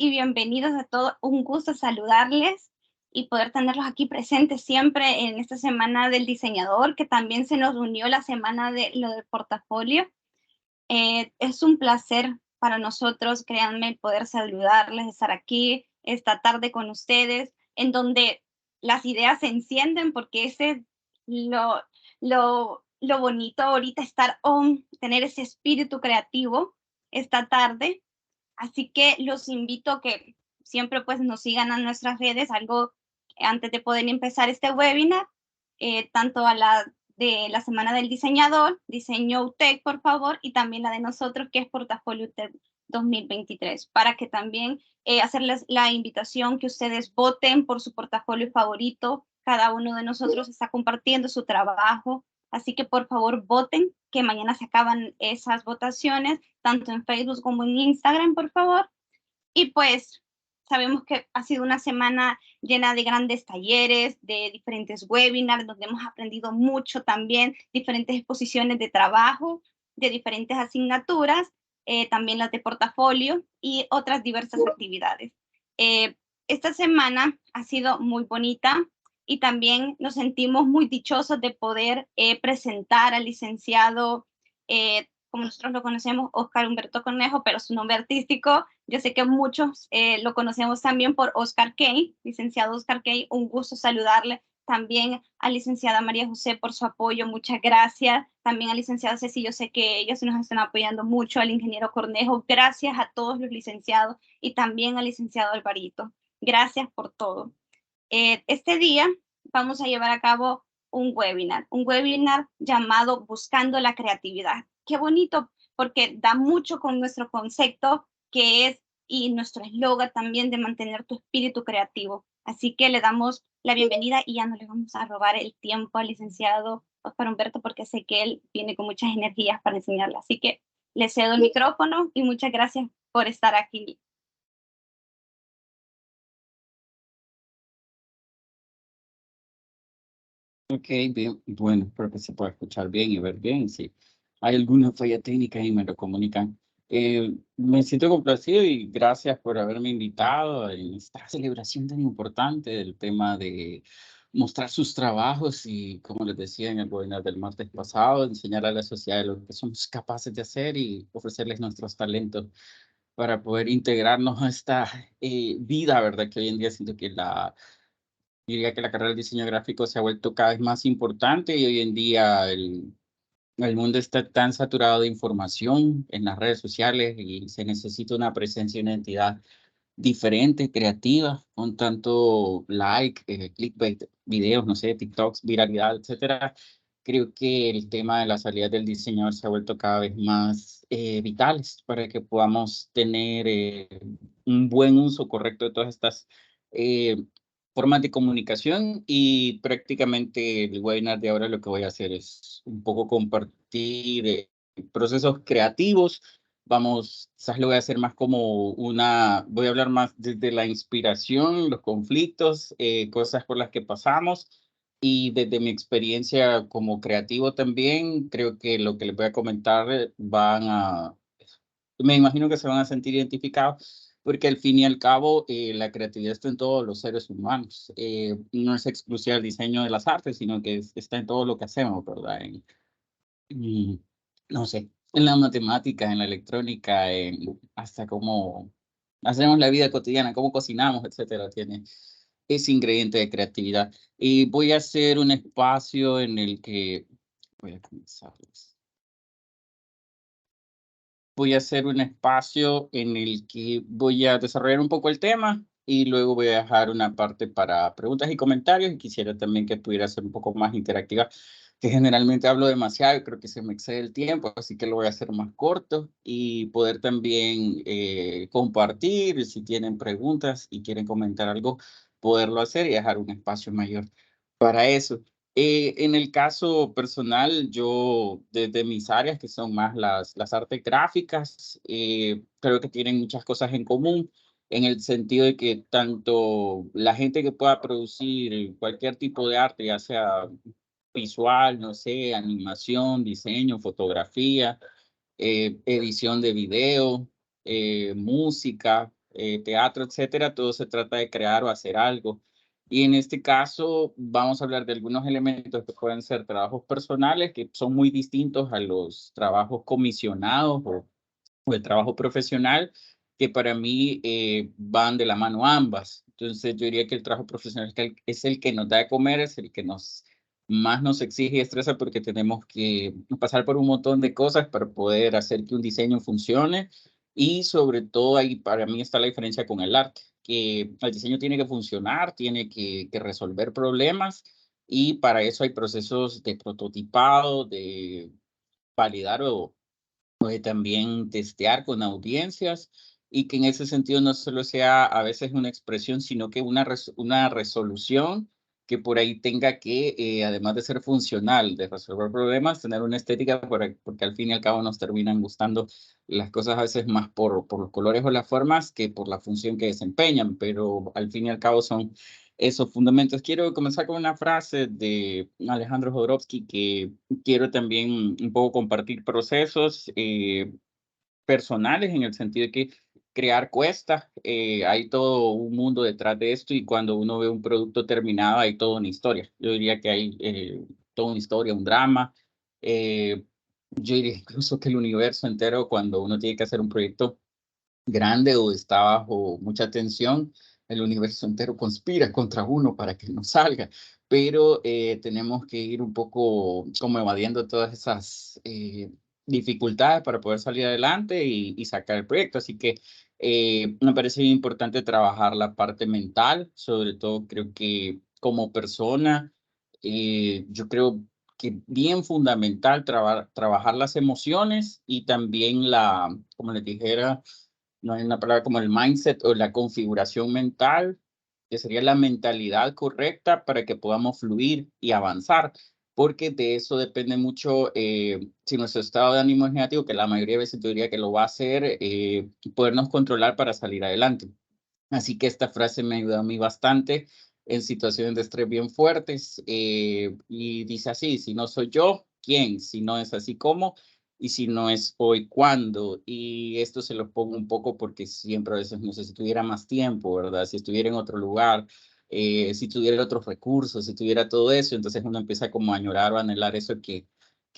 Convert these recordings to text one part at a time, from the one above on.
y bienvenidos a todos. Un gusto saludarles y poder tenerlos aquí presentes siempre en esta semana del diseñador, que también se nos unió la semana de lo del portafolio. Es un placer para nosotros, créanme, poder saludarles, estar aquí esta tarde con ustedes, en donde las ideas se encienden, porque ese es lo bonito ahorita, estar tener ese espíritu creativo esta tarde. Así que los invito a que siempre pues nos sigan a nuestras redes, algo antes de poder empezar este webinar, tanto a la de la Semana del Diseñador, Diseño UTEC, por favor, y también la de nosotros, que es Portafolio UTEC 2023, para que también hacerles la invitación que ustedes voten por su portafolio favorito. Cada uno de nosotros está compartiendo su trabajo, así que por favor voten, que mañana se acaban esas votaciones, tanto en Facebook como en Instagram, por favor. Y pues sabemos que ha sido una semana llena de grandes talleres, de diferentes webinars, donde hemos aprendido mucho también, diferentes exposiciones de trabajo, de diferentes asignaturas, también las de portafolio y otras diversas actividades. Esta semana ha sido muy bonita y también nos sentimos muy dichosos de poder presentar al licenciado, como nosotros lo conocemos, Oscar Humberto Cornejo, pero su nombre artístico, yo sé que muchos lo conocemos también por Oscar Kay, licenciado Oscar Kay. Un gusto saludarle. También a licenciada María José por su apoyo, muchas gracias. También a licenciada Ceci, yo sé que ellas nos están apoyando mucho, al ingeniero Cornejo, gracias a todos los licenciados y también al licenciado Alvarito. Gracias por todo. Este día vamos a llevar a cabo un webinar llamado Buscando la Creatividad. Qué bonito, porque da mucho con nuestro concepto, que es, y nuestro eslogan también, de mantener tu espíritu creativo. Así que le damos la bienvenida y ya no le vamos a robar el tiempo al licenciado Oscar Humberto, porque sé que él viene con muchas energías para enseñarle. Así que le cedo el micrófono y muchas gracias por estar aquí. Ok, bien, bueno, espero que se pueda escuchar bien y ver bien. Si hay alguna falla técnica y me lo comunican. Me siento complacido y gracias por haberme invitado en esta celebración tan importante del tema de mostrar sus trabajos y, como les decía en el webinar del martes pasado, enseñar a la sociedad lo que somos capaces de hacer y ofrecerles nuestros talentos para poder integrarnos a esta vida, ¿verdad? Que hoy en día siento que diría que la carrera del diseño gráfico se ha vuelto cada vez más importante y hoy en día el mundo está tan saturado de información en las redes sociales y se necesita una presencia y una identidad diferente, creativa, con tanto like, clickbait, videos, no sé, TikToks, viralidad, etcétera. Creo que el tema de las salidas del diseñador se ha vuelto cada vez más vitales para que podamos tener un buen uso correcto de todas estas eh, formas de comunicación y prácticamente el webinar de ahora lo que voy a hacer es un poco compartir procesos creativos. Vamos, quizás lo voy a hacer más como voy a hablar más desde la inspiración, los conflictos, cosas por las que pasamos y desde mi experiencia como creativo también, creo que lo que les voy a comentar me imagino que se van a sentir identificados, porque al fin y al cabo la creatividad está en todos los seres humanos. No es exclusiva del diseño de las artes, sino que está en todo lo que hacemos, ¿verdad? Y, no sé, en la matemática, en la electrónica, hasta cómo hacemos la vida cotidiana, cómo cocinamos, etcétera, tiene ese ingrediente de creatividad. Y voy a hacer un espacio en el que voy a comenzar. Voy a hacer un espacio en el que voy a desarrollar un poco el tema y luego voy a dejar una parte para preguntas y comentarios. Y quisiera también que pudiera ser un poco más interactiva, que generalmente hablo demasiado y creo que se me excede el tiempo, así que lo voy a hacer más corto y poder también compartir si tienen preguntas y quieren comentar algo, poderlo hacer y dejar un espacio mayor para eso. En el caso personal, yo desde mis áreas, que son más las artes gráficas, creo que tienen muchas cosas en común, en el sentido de que tanto la gente que pueda producir cualquier tipo de arte, ya sea visual, no sé, animación, diseño, fotografía, edición de video, música, teatro, etcétera, todo se trata de crear o hacer algo. Y en este caso vamos a hablar de algunos elementos que pueden ser trabajos personales, que son muy distintos a los trabajos comisionados o el trabajo profesional, que para mí van de la mano ambas. Entonces yo diría que el trabajo profesional es el que nos da de comer, es el que más nos exige y estresa porque tenemos que pasar por un montón de cosas para poder hacer que un diseño funcione. Y sobre todo ahí para mí está la diferencia con el arte, que el diseño tiene que funcionar, tiene que resolver problemas y para eso hay procesos de prototipado, de validar o puede también testear con audiencias y que en ese sentido no solo sea a veces una expresión, sino que una resolución que por ahí tenga que, además de ser funcional, de resolver problemas, tener una estética porque al fin y al cabo nos terminan gustando las cosas a veces más por los colores o las formas que por la función que desempeñan, pero al fin y al cabo son esos fundamentos. Quiero comenzar con una frase de Alejandro Jodorowsky que quiero también un poco compartir procesos personales en el sentido de que crear cuesta, hay todo un mundo detrás de esto y cuando uno ve un producto terminado hay toda una historia. Yo diría que hay toda una historia, un drama. Yo diría incluso que el universo entero cuando uno tiene que hacer un proyecto grande o está bajo mucha tensión, el universo entero conspira contra uno para que no salga, pero tenemos que ir un poco como evadiendo todas esas dificultades para poder salir adelante y sacar el proyecto. Así que me parece bien importante trabajar la parte mental, sobre todo creo que como persona, yo creo que bien fundamental trabajar las emociones y también como les dijera, no hay una palabra como el mindset o la configuración mental, que sería la mentalidad correcta para que podamos fluir y avanzar, porque de eso depende mucho si nuestro estado de ánimo es negativo, que la mayoría de veces yo diría que lo va a hacer, podernos controlar para salir adelante. Así que esta frase me ayudó a mí bastante en situaciones de estrés bien fuertes y dice así, si no soy yo, ¿quién? Si no es así, ¿cómo? Y si no es hoy, ¿cuándo? Y esto se lo pongo un poco porque siempre a veces no sé si tuviera más tiempo, ¿verdad? Si estuviera en otro lugar, si tuviera otros recursos, si tuviera todo eso, entonces uno empieza como a añorar o a anhelar eso que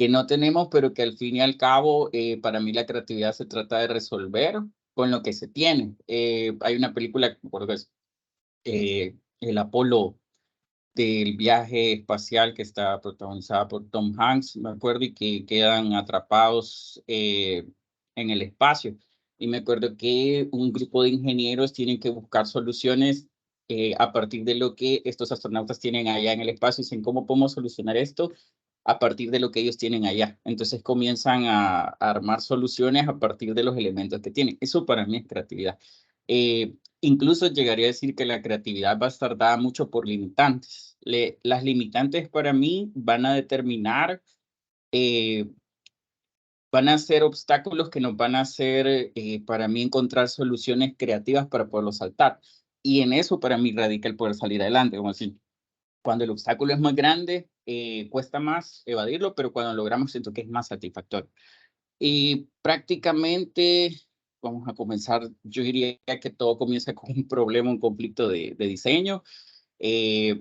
no tenemos, pero que al fin y al cabo, para mí la creatividad se trata de resolver con lo que se tiene. Hay una película, me acuerdo que es el Apolo del viaje espacial que está protagonizada por Tom Hanks, me acuerdo, y que quedan atrapados en el espacio. Y me acuerdo que un grupo de ingenieros tienen que buscar soluciones a partir de lo que estos astronautas tienen allá en el espacio. Dicen, ¿cómo podemos solucionar esto? A partir de lo que ellos tienen allá. Entonces comienzan a armar soluciones a partir de los elementos que tienen. Eso para mí es creatividad. Incluso llegaría a decir que la creatividad va a estar dada mucho por limitantes. Las limitantes para mí van a determinar, van a ser obstáculos que nos van a hacer, para mí, encontrar soluciones creativas para poderlo saltar. Y en eso para mí radica el poder salir adelante. Como decir, cuando el obstáculo es más grande, cuesta más evadirlo, pero cuando logramos siento que es más satisfactorio. Y prácticamente, vamos a comenzar, yo diría que todo comienza con un problema, un conflicto de diseño,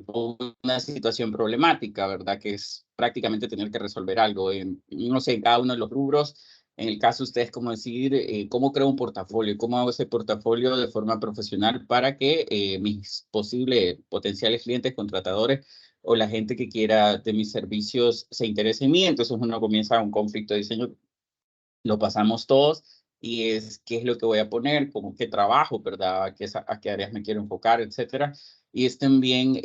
o una situación problemática, ¿verdad? Que es prácticamente tener que resolver algo, no sé, en cada uno de los rubros. En el caso de ustedes, como decir, cómo creo un portafolio, cómo hago ese portafolio de forma profesional para que mis posibles potenciales clientes, contratadores o la gente que quiera de mis servicios se interese en mí. Entonces uno comienza un conflicto de diseño, lo pasamos todos y es qué es lo que voy a poner, como qué trabajo, ¿verdad? A qué áreas me quiero enfocar, etcétera. Y es también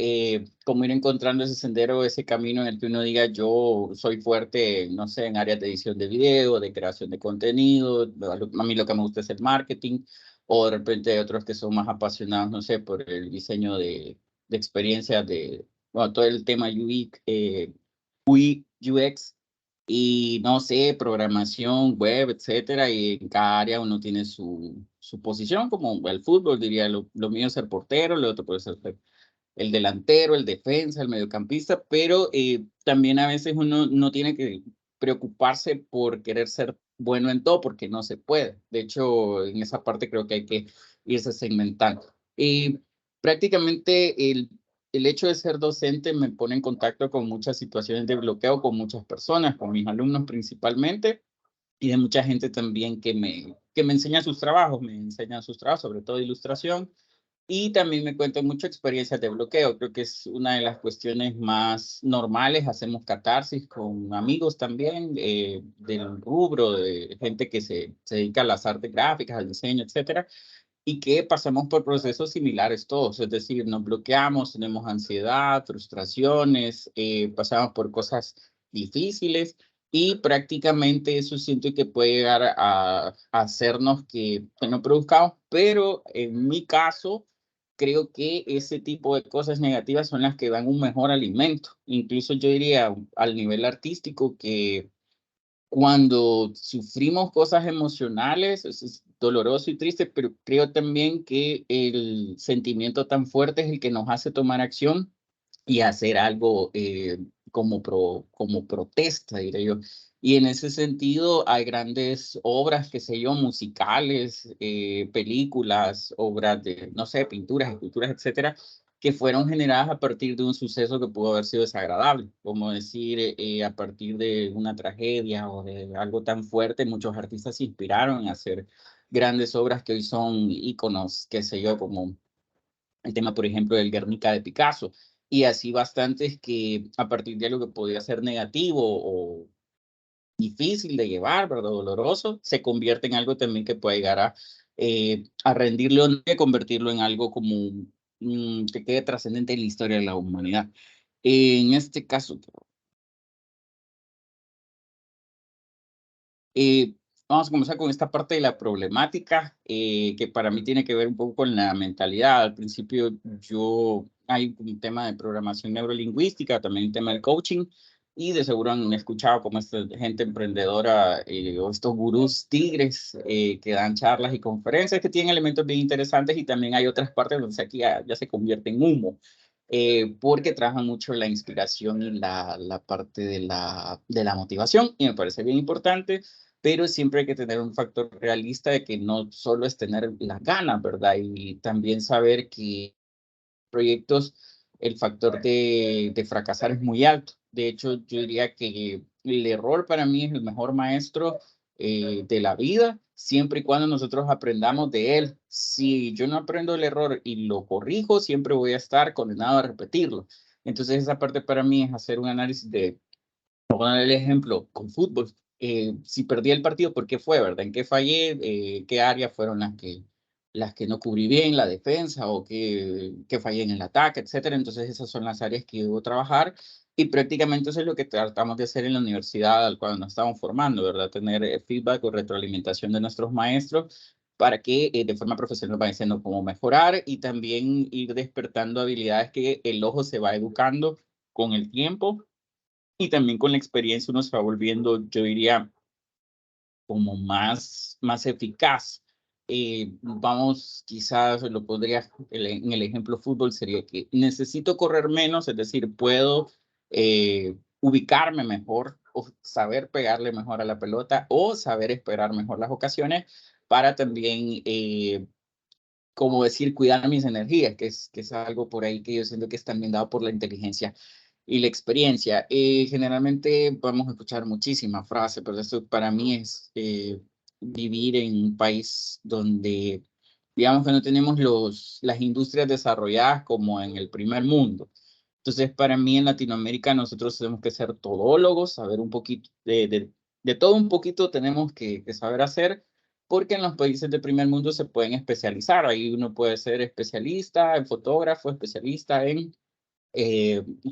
como ir encontrando ese sendero, ese camino en el que uno diga, yo soy fuerte, no sé, en áreas de edición de video, de creación de contenido, a mí lo que me gusta es el marketing, o de repente hay otros que son más apasionados, no sé, por el diseño de experiencias, bueno, todo el tema UX, UX, y no sé, programación, web, etcétera, y en cada área uno tiene su posición, como el fútbol, diría, lo mío es ser portero, lo otro puede ser el delantero, el defensa, el mediocampista, pero también a veces uno no tiene que preocuparse por querer ser bueno en todo porque no se puede. De hecho, en esa parte creo que hay que irse segmentando. Y prácticamente el hecho de ser docente me pone en contacto con muchas situaciones de bloqueo, con muchas personas, con mis alumnos principalmente, y de mucha gente también que me enseña sus trabajos, sobre todo de ilustración, y también me cuentan mucho experiencias de bloqueo. Creo que es una de las cuestiones más normales. Hacemos catarsis con amigos también del rubro, de gente que se dedica a las artes gráficas, al diseño, etcétera, y que pasamos por procesos similares todos. Es decir, nos bloqueamos, tenemos ansiedad, frustraciones, pasamos por cosas difíciles y prácticamente eso siento que puede llegar a hacernos que no produzcamos, pero en mi caso creo que ese tipo de cosas negativas son las que dan un mejor alimento. Incluso yo diría al nivel artístico que cuando sufrimos cosas emocionales, es doloroso y triste, pero creo también que el sentimiento tan fuerte es el que nos hace tomar acción y hacer algo como protesta, diré yo. Y en ese sentido hay grandes obras, qué sé yo, musicales, películas, obras de, no sé, pinturas, esculturas, etcétera, que fueron generadas a partir de un suceso que pudo haber sido desagradable, como decir, a partir de una tragedia o de algo tan fuerte, muchos artistas se inspiraron en hacer grandes obras que hoy son íconos, qué sé yo, como el tema, por ejemplo, del Guernica de Picasso, y así bastantes que a partir de algo que podía ser negativo o difícil de llevar, ¿verdad? Doloroso, se convierte en algo también que puede llegar a rendirle honor y convertirlo en algo como que quede trascendente en la historia de la humanidad. En este caso, Eh, vamos a comenzar con esta parte de la problemática, que para mí tiene que ver un poco con la mentalidad. Al principio hay un tema de programación neurolingüística, también un tema del coaching, y de seguro han escuchado como esta gente emprendedora o estos gurús tigres que dan charlas y conferencias que tienen elementos bien interesantes, y también hay otras partes donde aquí ya se convierte en humo. Porque trabajan mucho la inspiración y la parte de la motivación, y me parece bien importante, pero siempre hay que tener un factor realista de que no solo es tener las ganas, ¿verdad? Y también saber que proyectos, el factor de fracasar es muy alto. De hecho, yo diría que el error para mí es el mejor maestro de la vida, siempre y cuando nosotros aprendamos de él. Si yo no aprendo el error y lo corrijo, siempre voy a estar condenado a repetirlo. Entonces, esa parte para mí es hacer un análisis de, voy a poner el ejemplo con fútbol. Si perdí el partido, ¿por qué fue, verdad? ¿En qué fallé? ¿Qué áreas fueron las que no cubrí bien, la defensa, o qué fallé en el ataque, etcétera? Entonces, esas son las áreas que debo trabajar, y prácticamente eso es lo que tratamos de hacer en la universidad al cual nos estamos formando, ¿verdad? Tener feedback o retroalimentación de nuestros maestros para que de forma profesional vayan diciendo cómo mejorar, y también ir despertando habilidades que el ojo se va educando con el tiempo, y también con la experiencia uno se va volviendo, yo diría, como más eficaz. Vamos, quizás lo pondría en el ejemplo fútbol, sería que necesito correr menos, es decir, puedo ubicarme mejor o saber pegarle mejor a la pelota o saber esperar mejor las ocasiones para también, como decir, cuidar mis energías, que es algo por ahí que yo siento que es también dado por la inteligencia y la experiencia. Generalmente vamos a escuchar muchísimas frases, pero esto para mí es vivir en un país donde, digamos que no tenemos las industrias desarrolladas como en el primer mundo. Entonces, para mí en Latinoamérica nosotros tenemos que ser todólogos, saber un poquito de todo un poquito tenemos que saber hacer, porque en los países del primer mundo se pueden especializar. Ahí uno puede ser especialista en fotógrafo, especialista en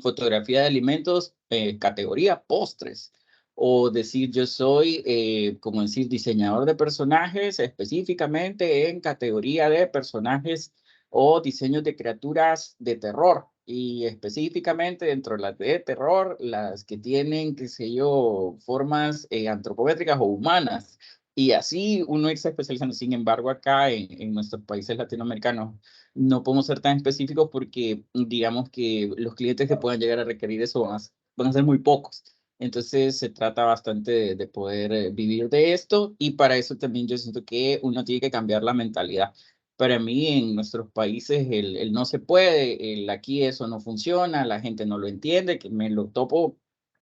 fotografía de alimentos, categoría postres, o decir yo soy, como decir, diseñador de personajes específicamente en categoría de personajes o diseños de criaturas de terror, y específicamente dentro de las de terror, las que tienen, qué sé yo, formas antropométricas o humanas. Y así uno irse especializando. Sin embargo, acá en nuestros países latinoamericanos, no podemos ser tan específicos porque digamos que los clientes que puedan llegar a requerir eso van a ser muy pocos. Entonces se trata bastante de poder vivir de esto y para eso también yo siento que uno tiene que cambiar la mentalidad. Para mí en nuestros países el no se puede, el aquí eso no funciona, la gente no lo entiende, que me lo topo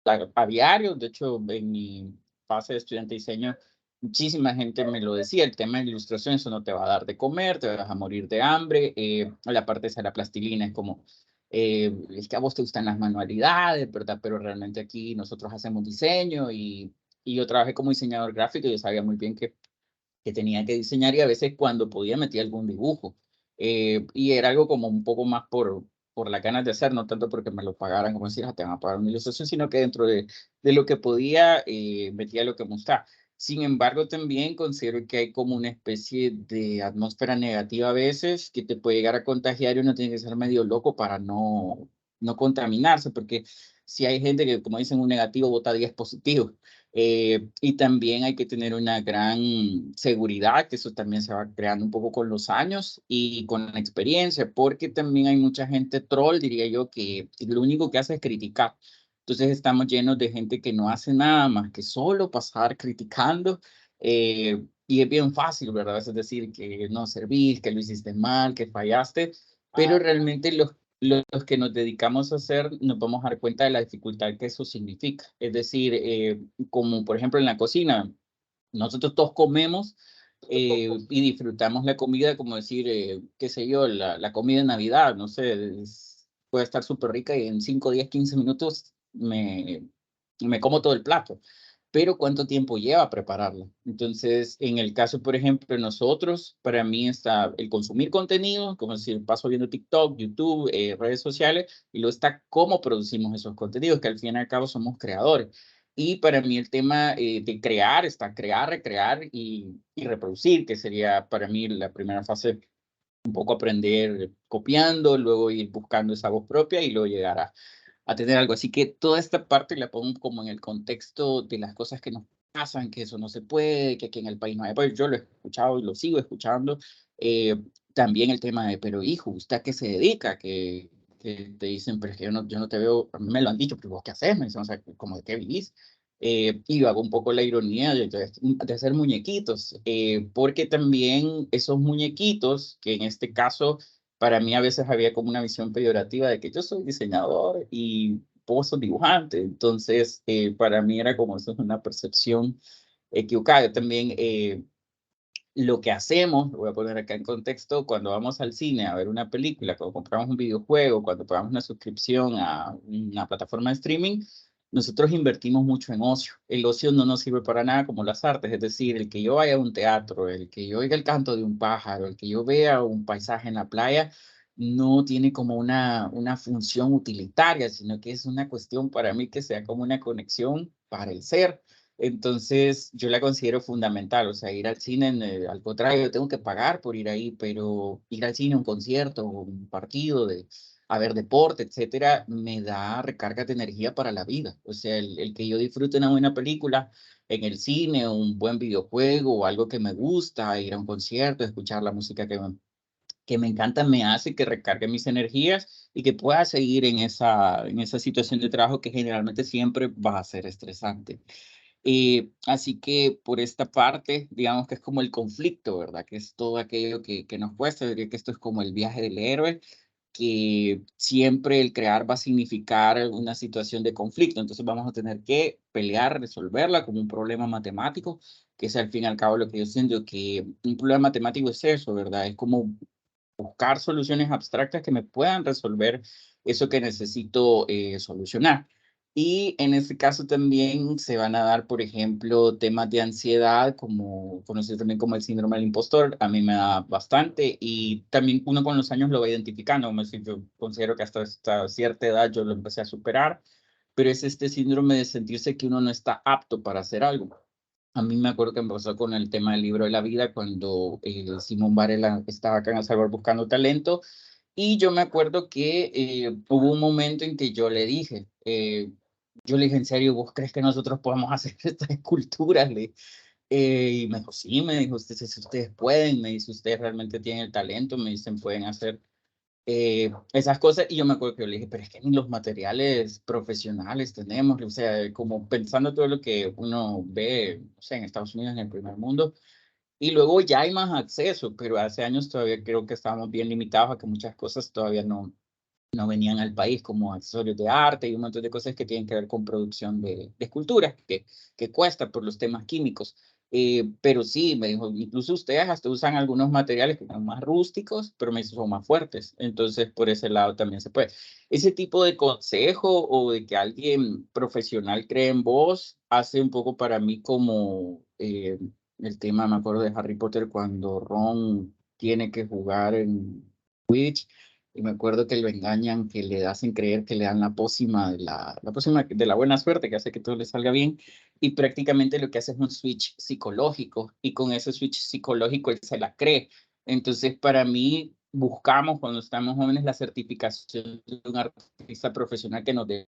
a diario. De hecho, en mi fase de estudiante de diseño, muchísima gente me lo decía, el tema de ilustración, eso no te va a dar de comer, te vas a morir de hambre. La parte esa de la plastilina es como es que a vos te gustan las manualidades, ¿verdad? Pero realmente aquí nosotros hacemos diseño y yo trabajé como diseñador gráfico y yo sabía muy bien que tenía que diseñar y a veces cuando podía metía algún dibujo. Y era algo como un poco más por las ganas de hacer, no tanto porque me lo pagaran, como decir, "Ah, te van a pagar una ilustración", sino que dentro de lo que podía, metía lo que me gustaba. Sin embargo, también considero que hay como una especie de atmósfera negativa a veces que te puede llegar a contagiar y uno tiene que ser medio loco para no contaminarse, porque si hay gente que, como dicen, un negativo bota 10 positivos. Y también hay que tener una gran seguridad, que eso también se va creando un poco con los años y con la experiencia, porque también hay mucha gente troll, diría yo, que lo único que hace es criticar. Entonces estamos llenos de gente que no hace nada más que solo pasar criticando. Y es bien fácil, ¿verdad? Es decir, que no servís, que lo hiciste mal, que fallaste, pero realmente los que nos dedicamos a hacer nos vamos a dar cuenta de la dificultad que eso significa. Es decir, como por ejemplo en la cocina, nosotros todos comemos y disfrutamos la comida, como decir, qué sé yo, la comida de Navidad, no sé, puede estar súper rica y en 5, 10, 15 minutos me como todo el plato. Pero ¿cuánto tiempo lleva prepararlo? Entonces, en el caso, por ejemplo, de nosotros, para mí está el consumir contenido, como decir, paso viendo TikTok, YouTube, redes sociales, y luego está cómo producimos esos contenidos, que al fin y al cabo somos creadores. Y para mí el tema de crear está crear, recrear y reproducir, que sería para mí la primera fase, un poco aprender copiando, luego ir buscando esa voz propia y luego llegar a tener algo. Así que toda esta parte la pongo como en el contexto de las cosas que nos pasan, que eso no se puede, que aquí en el país no hay. Pues yo lo he escuchado y lo sigo escuchando. Eh, También el tema de, pero hijo, ¿usted a qué se dedica? Que te dicen, pero es que yo no te veo, a mí me lo han dicho, pero vos qué haces, me dicen, o sea, como de qué vivís. Y yo hago un poco la ironía de hacer muñequitos, porque también esos muñequitos, que en este caso para mí a veces había como una visión peyorativa de que yo soy diseñador y vos sos dibujante. Entonces, para mí era como eso es una percepción equivocada. Yo también lo que hacemos, lo voy a poner acá en contexto, cuando vamos al cine a ver una película, cuando compramos un videojuego, cuando pagamos una suscripción a una plataforma de streaming, nosotros invertimos mucho en ocio. El ocio no nos sirve para nada como las artes, es decir, el que yo vaya a un teatro, el que yo oiga el canto de un pájaro, el que yo vea un paisaje en la playa, no tiene como una función utilitaria, sino que es una cuestión para mí que sea como una conexión para el ser. Entonces, yo la considero fundamental, o sea, ir al cine, al contrario, yo tengo que pagar por ir ahí, pero ir al cine, a un concierto, o un partido, a ver deporte, etcétera, me da recarga de energía para la vida. O sea, el que yo disfrute una buena película en el cine, un buen videojuego, o algo que me gusta, ir a un concierto, escuchar la música que me encanta, me hace que recargue mis energías y que pueda seguir en esa situación de trabajo que generalmente siempre va a ser estresante. Así que por esta parte, digamos que es como el conflicto, ¿verdad? Que es todo aquello que nos cuesta. Diría que esto es como el viaje del héroe, que siempre el crear va a significar una situación de conflicto. Entonces vamos a tener que pelear, resolverla como un problema matemático, que es al fin y al cabo lo que yo siento que un problema matemático es eso, ¿verdad? Es como buscar soluciones abstractas que me puedan resolver eso que necesito solucionar. Y en este caso también se van a dar, por ejemplo, temas de ansiedad, como conocido también como el síndrome del impostor. A mí me da bastante y también uno con los años lo va identificando. Como decir, yo considero que hasta esta cierta edad yo lo empecé a superar, pero es este síndrome de sentirse que uno no está apto para hacer algo. A mí me acuerdo que empezó con el tema del libro de la vida cuando Simón Varela estaba acá en El Salvador buscando talento. Y yo me acuerdo que hubo un momento en que yo le dije, en serio, ¿vos crees que nosotros podemos hacer estas esculturas? Y me dijo, sí, me dijo, ustedes pueden, me dice, ustedes realmente tienen el talento, me dicen, pueden hacer. esas cosas, y yo me acuerdo que yo le dije, pero es que ni los materiales profesionales tenemos, o sea, como pensando todo lo que uno ve, o sea, en Estados Unidos, en el primer mundo, y luego ya hay más acceso, pero hace años todavía creo que estábamos bien limitados a que muchas cosas todavía no venían al país, como accesorios de arte y un montón de cosas que tienen que ver con producción de esculturas, que cuesta por los temas químicos. Pero sí, me dijo, incluso ustedes hasta usan algunos materiales que son más rústicos, pero me dice, son más fuertes. Entonces, por ese lado también se puede. Ese tipo de consejo o de que alguien profesional cree en vos, hace un poco para mí como el tema, me acuerdo de Harry Potter, cuando Ron tiene que jugar en Quidditch y me acuerdo que lo engañan, que le hacen creer que le dan la pócima la pócima de la buena suerte, que hace que todo le salga bien. Y prácticamente lo que hace es un switch psicológico. Y con ese switch psicológico él se la cree. Entonces, para mí, buscamos cuando estamos jóvenes la certificación de un artista profesional que nos dé.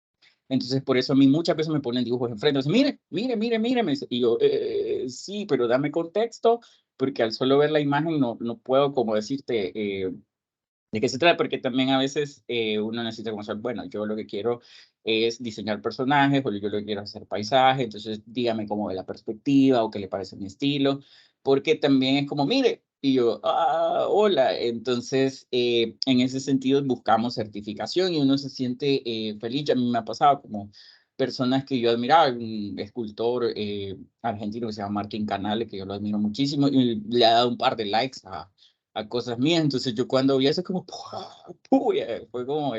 Entonces, por eso a mí muchas veces me ponen dibujos enfrente. Entonces, mire, mire, mire, mire. Y yo, sí, pero dame contexto, porque al solo ver la imagen no puedo como decirte ¿de qué se trata? Porque también a veces uno necesita como saber, bueno, yo lo que quiero es diseñar personajes o yo lo que quiero hacer paisajes, entonces dígame cómo ve la perspectiva o qué le parece mi estilo, porque también es como, mire, y yo, hola, entonces en ese sentido buscamos certificación y uno se siente feliz, a mí me ha pasado como personas que yo admiraba, un escultor argentino que se llama Martín Canale, que yo lo admiro muchísimo y le ha dado un par de likes a cosas mías. Entonces yo cuando vi eso como, ¡puya! Fue como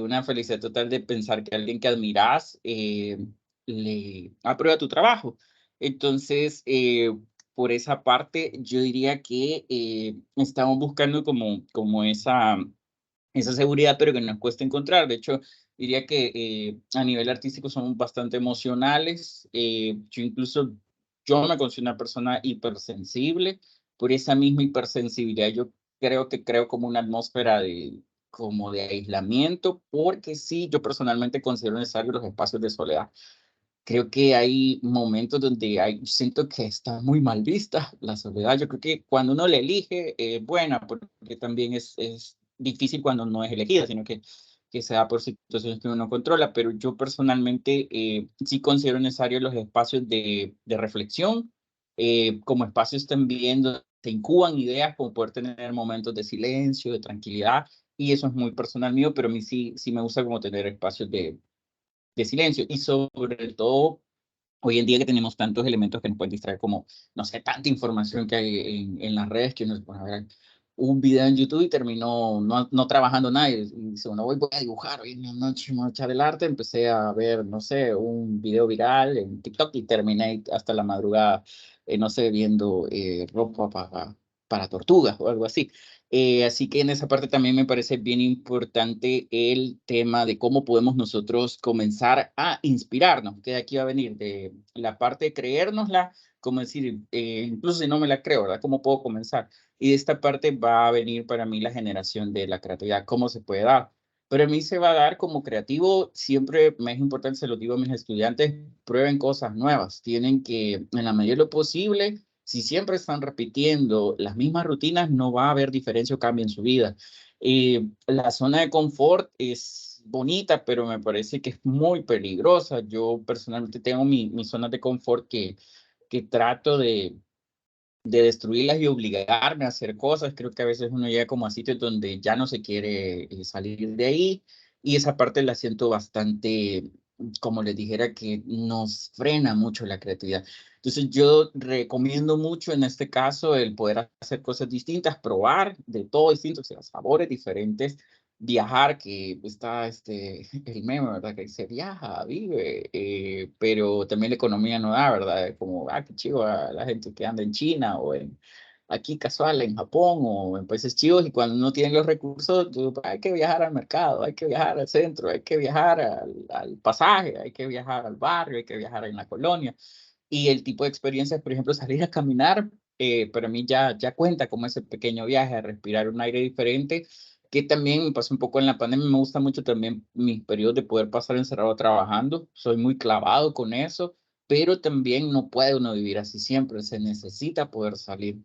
una felicidad total de pensar que alguien que admiras le aprueba tu trabajo. Entonces, por esa parte, yo diría que estamos buscando como esa seguridad, pero que nos cuesta encontrar. De hecho, diría que a nivel artístico somos bastante emocionales. Yo me considero una persona hipersensible. Por esa misma hipersensibilidad, yo creo que creo como una atmósfera como de aislamiento, porque sí, yo personalmente considero necesarios los espacios de soledad. Creo que hay momentos donde siento que está muy mal vista la soledad. Yo creo que cuando uno la elige, buena, porque también es difícil cuando no es elegida, sino que se da por situaciones que uno no controla. Pero yo personalmente sí considero necesarios los espacios de reflexión, como espacios también donde se incuban ideas, como poder tener momentos de silencio, de tranquilidad. Y eso es muy personal mío, pero a mí sí me gusta como tener espacios de silencio y sobre todo hoy en día que tenemos tantos elementos que nos pueden distraer como, no sé, tanta información que hay en las redes que uno se pone a ver un video en YouTube y terminó no trabajando nada y dice, bueno, voy a dibujar, hoy en la noche me voy a echar el arte, empecé a ver, no sé, un video viral en TikTok y terminé hasta la madrugada, no sé, viendo ropa para tortugas o algo así. Así que en esa parte también me parece bien importante el tema de cómo podemos nosotros comenzar a inspirarnos, que de aquí va a venir de la parte de creérnosla, como decir, incluso si no me la creo, ¿verdad? ¿Cómo puedo comenzar? Y de esta parte va a venir para mí la generación de la creatividad, cómo se puede dar. Pero a mí se va a dar como creativo, siempre me es importante, se lo digo a mis estudiantes, prueben cosas nuevas, tienen que, en la medida de lo posible, si siempre están repitiendo las mismas rutinas, no va a haber diferencia o cambio en su vida. La zona de confort es bonita, pero me parece que es muy peligrosa. Yo personalmente tengo mis zonas de confort que trato de destruirlas y obligarme a hacer cosas. Creo que a veces uno llega como a sitios donde ya no se quiere salir de ahí y esa parte la siento bastante, como les dijera, que nos frena mucho la creatividad. Entonces yo recomiendo mucho en este caso el poder hacer cosas distintas, probar de todo distinto, o sea, sabores diferentes, viajar, que está el meme, ¿verdad? Que dice viaja, vive, pero también la economía no da, ¿verdad? Como, qué chivo a la gente que anda en China o aquí casual en Japón o en países chivos y cuando no tienen los recursos, hay que viajar al mercado, hay que viajar al centro, hay que viajar al pasaje, hay que viajar al barrio, hay que viajar en la colonia. Y el tipo de experiencias, por ejemplo, salir a caminar, para mí ya cuenta como ese pequeño viaje, a respirar un aire diferente, que también me pasó un poco en la pandemia. Me gusta mucho también mis periodos de poder pasar encerrado trabajando. Soy muy clavado con eso, pero también no puede uno vivir así siempre. Se necesita poder salir.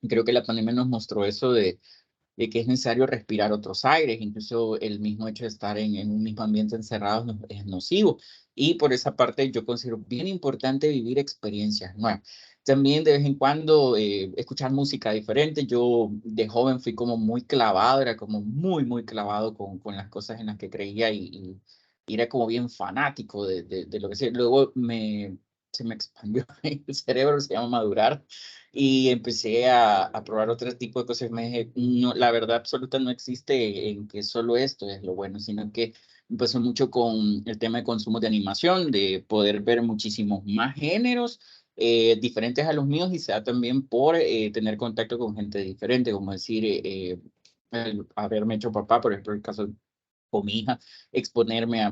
Creo que la pandemia nos mostró eso de que es necesario respirar otros aires, incluso el mismo hecho de estar en un mismo ambiente encerrado es nocivo. Y por esa parte yo considero bien importante vivir experiencias nuevas. También de vez en cuando escuchar música diferente. Yo de joven fui como muy clavado, era como muy clavado con las cosas en las que creía y era como bien fanático de lo que sea. Luego se me expandió el cerebro, se llama madurar, y empecé a probar otro tipo de cosas. Me dije, no, la verdad absoluta no existe en que solo esto es lo bueno, sino que empezó mucho con el tema de consumo de animación, de poder ver muchísimos más géneros diferentes a los míos, y se da también por tener contacto con gente diferente, como decir, el haberme hecho papá, por ejemplo, el caso con mi hija, exponerme a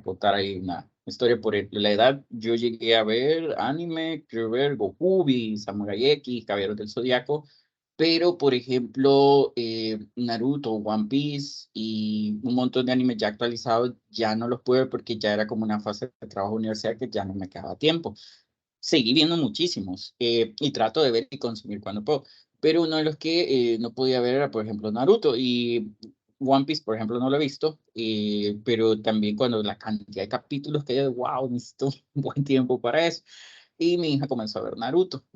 contar ahí una historia por la edad. Yo llegué a ver anime, quiero ver Goku, vi Samurai X, Caballeros del Zodiaco, pero por ejemplo, Naruto, One Piece y un montón de animes ya actualizados, ya no los puedo ver porque ya era como una fase de trabajo universidad que ya no me quedaba tiempo. Seguí viendo muchísimos y trato de ver y consumir cuando puedo. Pero uno de los que no podía ver era, por ejemplo, Naruto, y One Piece, por ejemplo, no lo he visto, pero también cuando la cantidad de capítulos que hay, wow, necesito un buen tiempo para eso. Y mi hija comenzó a ver Naruto.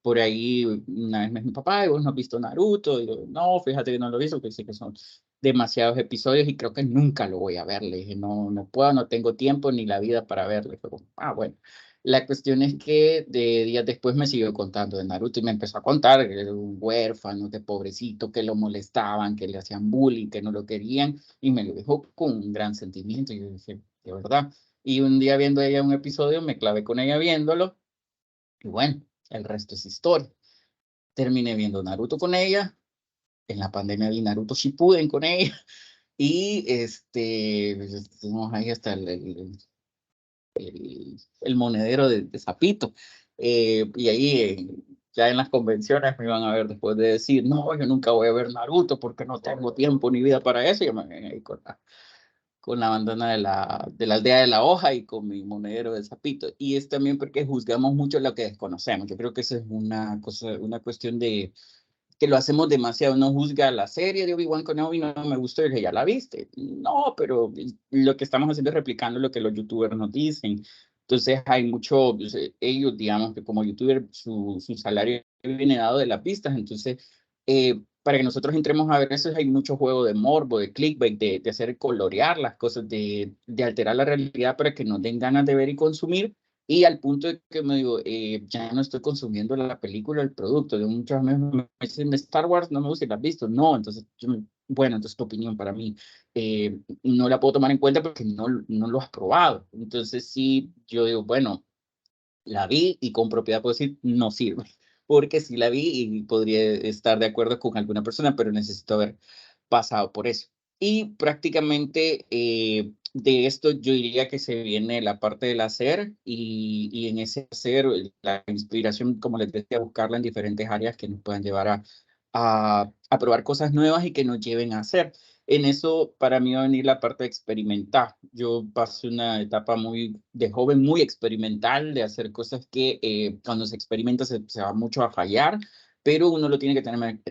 Por ahí una vez me dijo, papá, ¿vos no has visto Naruto? Y yo, no, fíjate que no lo he visto, porque sé que son demasiados episodios y creo que nunca lo voy a ver. Le dije, no, no puedo, no tengo tiempo ni la vida para verlo. Y fue como, bueno. La cuestión es que de días después me siguió contando de Naruto y me empezó a contar que era un huérfano, de pobrecito, que lo molestaban, que le hacían bullying, que no lo querían, y me lo dijo con un gran sentimiento. Y yo dije, de verdad. Y un día viendo ella un episodio, me clavé con ella viéndolo, y bueno, el resto es historia. Terminé viendo Naruto con ella, en la pandemia vi Naruto Shippuden con ella, y pues, estuvimos ahí hasta el monedero de Zapito. Y ahí ya en las convenciones me iban a ver después de decir, no, yo nunca voy a ver Naruto porque no tengo tiempo ni vida para eso. Y yo me ven ahí con la bandana de la aldea de la hoja y con mi monedero de Zapito. Y es también porque juzgamos mucho lo que desconocemos. Yo creo que esa es una cosa, una cuestión de que lo hacemos demasiado. Uno juzga la serie de Obi-Wan Kenobi, no me gustó, y dije, ya la viste. No, pero lo que estamos haciendo es replicando lo que los youtubers nos dicen. Entonces hay mucho, pues, ellos, digamos que como youtuber, su salario viene dado de las vistas. Entonces, para que nosotros entremos a ver eso, hay mucho juego de morbo, de clickbait, de hacer colorear las cosas, de alterar la realidad para que nos den ganas de ver y consumir. Y al punto de que me digo, ya no estoy consumiendo la película, el producto. De muchos amigos me dicen, Star Wars no me gusta, ¿la has visto? No, entonces, bueno, entonces tu opinión para mí no la puedo tomar en cuenta porque no lo has probado. Entonces sí, yo digo, bueno, la vi y con propiedad puedo decir, no sirve, porque sí la vi y podría estar de acuerdo con alguna persona, pero necesito haber pasado por eso. Y prácticamente de esto yo diría que se viene la parte del hacer, y en ese hacer la inspiración, como les decía, buscarla en diferentes áreas que nos puedan llevar a probar cosas nuevas y que nos lleven a hacer. En eso para mí va a venir la parte de experimentar. Yo pasé una etapa muy de joven, muy experimental, de hacer cosas que cuando se experimenta se va mucho a fallar, pero uno lo tiene que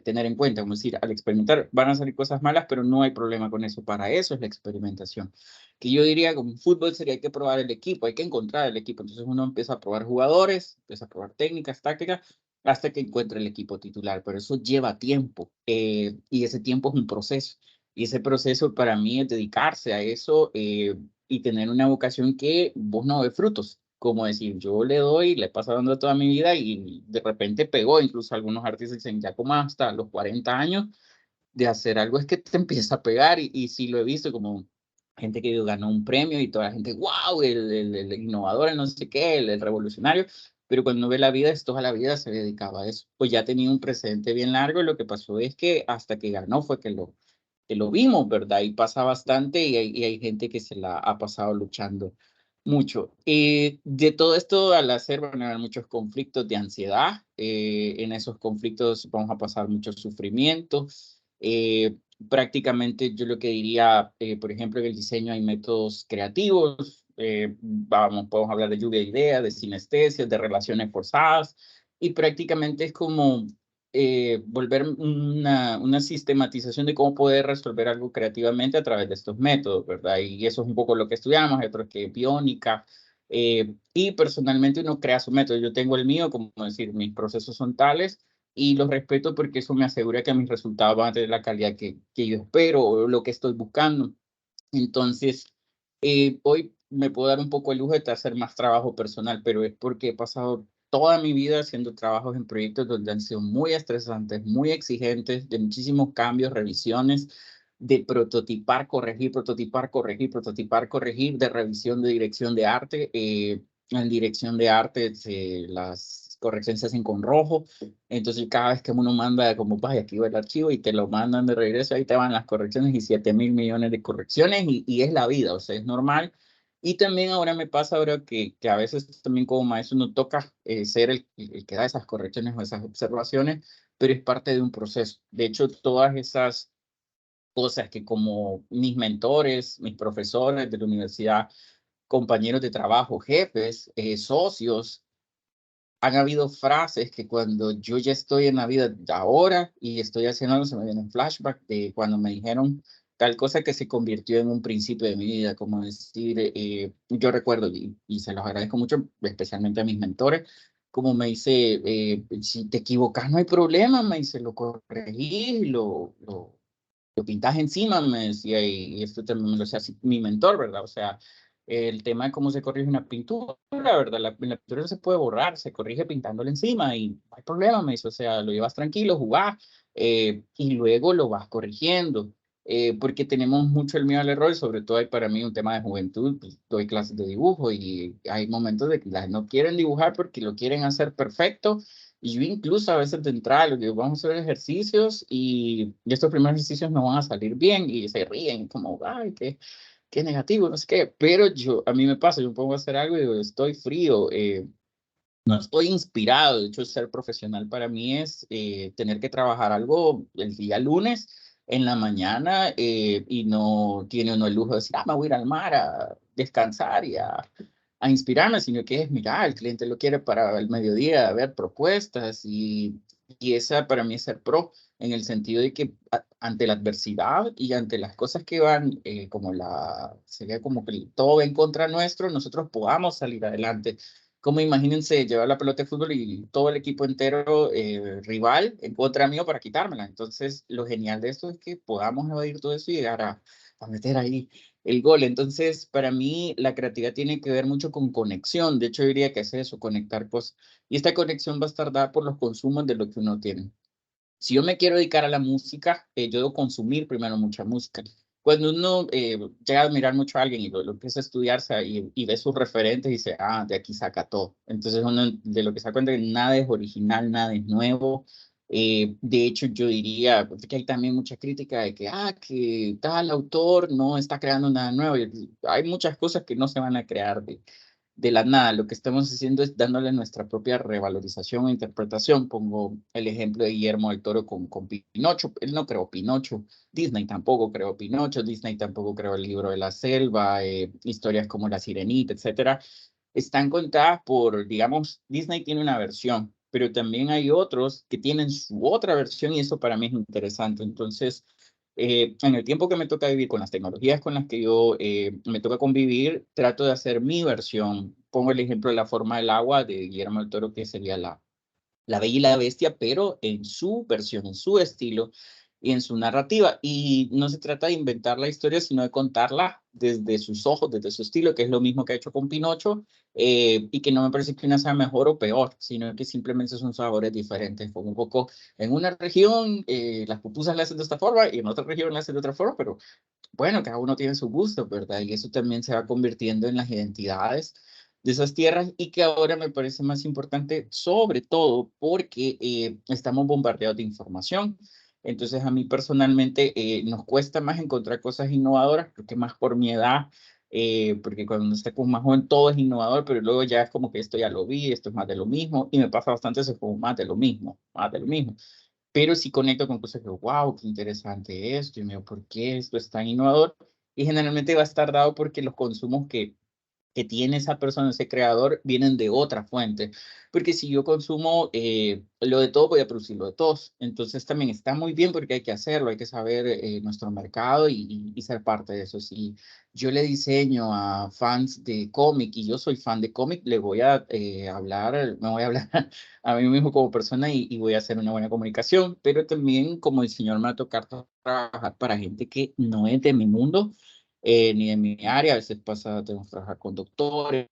tener en cuenta. Como decir, al experimentar van a salir cosas malas, pero no hay problema con eso. Para eso es la experimentación. Que yo diría, como fútbol sería, hay que probar el equipo, hay que encontrar el equipo. Entonces uno empieza a probar jugadores, empieza a probar técnicas, tácticas, hasta que encuentre el equipo titular. Pero eso lleva tiempo, y ese tiempo es un proceso. Y ese proceso para mí es dedicarse a eso, y tener una vocación que vos no ves frutos. Como decir, yo le doy, le he pasado dando toda mi vida y de repente pegó. Incluso algunos artistas dicen, ya como hasta los 40 años de hacer algo es que te empieza a pegar. Y sí lo he visto como gente que ganó un premio y toda la gente, wow, el innovador, el no sé qué, el revolucionario. Pero cuando ve la vida, es toda la vida se dedicaba a eso. Pues ya tenía un precedente bien largo, y lo que pasó es que hasta que ganó fue que lo vimos, ¿verdad? Y pasa bastante, y hay gente que se la ha pasado luchando mucho. De todo esto, al hacer, van a haber muchos conflictos de ansiedad. En esos conflictos vamos a pasar mucho sufrimiento. Prácticamente yo lo que diría, por ejemplo, en el diseño hay métodos creativos. Podemos hablar de lluvia de ideas, de sinestesia, de relaciones forzadas. Y prácticamente es como volver una sistematización de cómo poder resolver algo creativamente a través de estos métodos, ¿verdad? Y eso es un poco lo que estudiamos, hay otros que biónica, y personalmente uno crea su método. Yo tengo el mío, como decir, mis procesos son tales y los respeto porque eso me asegura que mis resultados van a tener la calidad que yo espero o lo que estoy buscando. Entonces, hoy me puedo dar un poco el lujo de hacer más trabajo personal, pero es porque he pasado toda mi vida haciendo trabajos en proyectos donde han sido muy estresantes, muy exigentes, de muchísimos cambios, revisiones, de prototipar, corregir, prototipar, corregir, prototipar, corregir, de revisión de dirección de arte. En dirección de arte, las correcciones se hacen con rojo. Entonces, cada vez que uno manda, como, vaya, aquí va el archivo y te lo mandan de regreso, ahí te van las correcciones y 7.000 millones de correcciones y es la vida, o sea, es normal. Y también ahora me pasa ahora que a veces también como maestro no toca ser el que da esas correcciones o esas observaciones, pero es parte de un proceso. De hecho, todas esas cosas que como mis mentores, mis profesores de la universidad, compañeros de trabajo, jefes, socios, han habido frases que cuando yo ya estoy en la vida de ahora y estoy haciendo algo, se me viene un flashback de cuando me dijeron tal cosa que se convirtió en un principio de mi vida, como decir, yo recuerdo y se los agradezco mucho, especialmente a mis mentores, como me dice, si te equivocas no hay problema, me dice, lo corregís, lo pintas encima, me decía, y esto también me lo decía así, mi mentor, ¿verdad? O sea, el tema de cómo se corrige una pintura, ¿verdad? La pintura se puede borrar, se corrige pintándola encima y no hay problema, me dice, o sea, lo llevas tranquilo, jugás, y luego lo vas corrigiendo. Porque tenemos mucho el miedo al error, y sobre todo hay para mí un tema de juventud, pues, doy clases de dibujo y hay momentos de que las no quieren dibujar porque lo quieren hacer perfecto y yo incluso a veces de entrada, lo que vamos a hacer ejercicios y estos primeros ejercicios no van a salir bien y se ríen como, ay, qué negativo, no sé qué. Pero yo, a mí me pasa, yo pongo a hacer algo y digo, estoy frío, no estoy inspirado. De hecho, ser profesional para mí es tener que trabajar algo el día lunes en la mañana y no tiene uno el lujo de decir, me voy a ir al mar a descansar y a inspirarme, sino que es, mira, el cliente lo quiere para el mediodía, a ver propuestas y esa para mí es ser pro, en el sentido de que ante la adversidad y ante las cosas que van, sería como que todo va en contra nuestro, nosotros podamos salir adelante. Como imagínense llevar la pelota de fútbol y todo el equipo entero rival en contra mío para quitármela. Entonces, lo genial de esto es que podamos evadir todo eso y llegar a meter ahí el gol. Entonces, para mí, la creatividad tiene que ver mucho con conexión. De hecho, yo diría que es eso, conectar cosas. Y esta conexión va a estar dada por los consumos de lo que uno tiene. Si yo me quiero dedicar a la música, yo debo consumir primero mucha música. Cuando uno llega a admirar mucho a alguien y lo empieza a estudiarse y ve sus referentes y dice, de aquí saca todo. Entonces uno de lo que se da cuenta es que nada es original, nada es nuevo. De hecho, yo diría que hay también mucha crítica de que tal autor no está creando nada nuevo. Y hay muchas cosas que no se van a crear de la nada. Lo que estamos haciendo es dándole nuestra propia revalorización e interpretación. Pongo el ejemplo de Guillermo del Toro con Pinocho. Él no creó Pinocho. Disney tampoco creó Pinocho. Disney tampoco creó el libro de la selva. Historias como La Sirenita, etcétera. Están contadas por, digamos, Disney tiene una versión, pero también hay otros que tienen su otra versión y eso para mí es interesante. Entonces, en el tiempo que me toca vivir con las tecnologías con las que yo me toca convivir, trato de hacer mi versión. Pongo el ejemplo de La forma del agua de Guillermo del Toro, que sería la Bella y la Bestia, pero en su versión, en su estilo y en su narrativa. Y no se trata de inventar la historia, sino de contarla desde sus ojos, desde su estilo, que es lo mismo que ha hecho con Pinocho, y que no me parece que una sea mejor o peor, sino que simplemente son sabores diferentes. Como un poco en una región las pupusas las hacen de esta forma y en otra región las hacen de otra forma, pero bueno, cada uno tiene su gusto, ¿verdad? Y eso también se va convirtiendo en las identidades de esas tierras y que ahora me parece más importante, sobre todo porque estamos bombardeados de información. Entonces, a mí personalmente nos cuesta más encontrar cosas innovadoras, creo que más por mi edad, porque cuando uno está como más joven todo es innovador, pero luego ya es como que esto ya lo vi, esto es más de lo mismo, y me pasa bastante eso, es como más de lo mismo, más de lo mismo. Pero sí conecto con cosas que, wow, qué interesante esto, y me digo, ¿por qué esto es tan innovador? Y generalmente va a estar dado porque los consumos que que tiene esa persona, ese creador, vienen de otra fuente. Porque si yo consumo lo de todo, voy a producir lo de todos. Entonces también está muy bien porque hay que hacerlo, hay que saber nuestro mercado y ser parte de eso. Si yo le diseño a fans de cómic y yo soy fan de cómic, le voy a hablar, me voy a hablar a mí mismo como persona y voy a hacer una buena comunicación, pero también como diseñador me va a tocar trabajar para gente que no es de mi mundo ni de mi área. A veces pasa, tenemos que trabajar con doctores,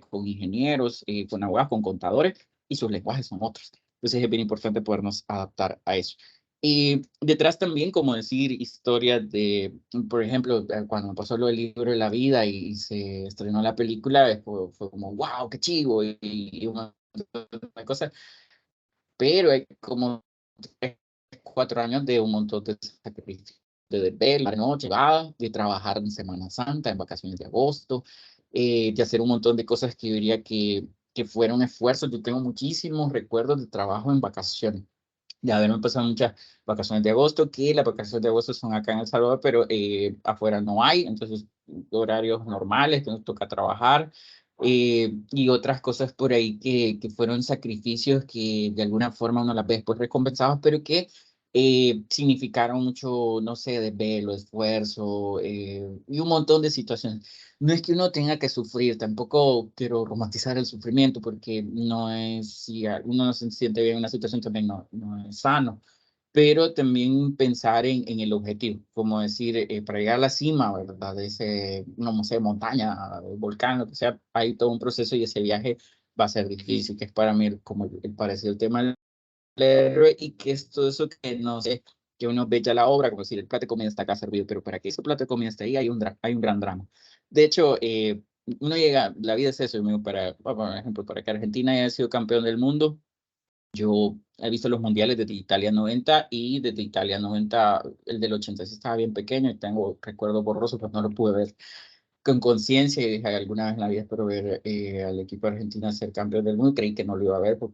con ingenieros, con abogados, con contadores, y sus lenguajes son otros. Entonces es bien importante podernos adaptar a eso. Y detrás también, como decir, historias de, por ejemplo, cuando pasó lo del libro de la vida y se estrenó la película, fue como, wow, qué chivo, y un montón de cosas, pero hay como 3, 4 años de un montón de sacrificios, de ver la noche, de trabajar en Semana Santa, en vacaciones de agosto, de hacer un montón de cosas que yo diría que fueron esfuerzos. Yo tengo muchísimos recuerdos de trabajo en vacaciones, de haberme pasado muchas vacaciones de agosto, que las vacaciones de agosto son acá en El Salvador, pero afuera no hay, entonces horarios normales, que nos toca trabajar, y otras cosas por ahí que fueron sacrificios que de alguna forma uno las ve después recompensados, pero que significaron mucho, no sé, desvelo, esfuerzo, y un montón de situaciones. No es que uno tenga que sufrir, tampoco quiero romantizar el sufrimiento, porque no es, si uno no se siente bien en una situación, también no es sano, pero también pensar en el objetivo, como decir, para llegar a la cima, ¿verdad? De ese, no sé, montaña, volcán, lo que sea, hay todo un proceso y ese viaje va a ser difícil, que es para mí como el parecido el tema del héroe, y que es todo eso que no sé, que uno ve ya la obra, como decir, el plato de comida está acá servido, pero para que ese plato de comida esté ahí hay un gran drama. De hecho, uno llega, la vida es eso, amigo, por ejemplo, para que Argentina haya sido campeón del mundo. Yo he visto los mundiales desde Italia 90, y desde Italia 90, el del 86 estaba bien pequeño y tengo recuerdos borrosos, pues no lo pude ver con conciencia, y dije alguna vez en la vida espero ver al equipo argentino ser campeón del mundo. Creí que no lo iba a ver por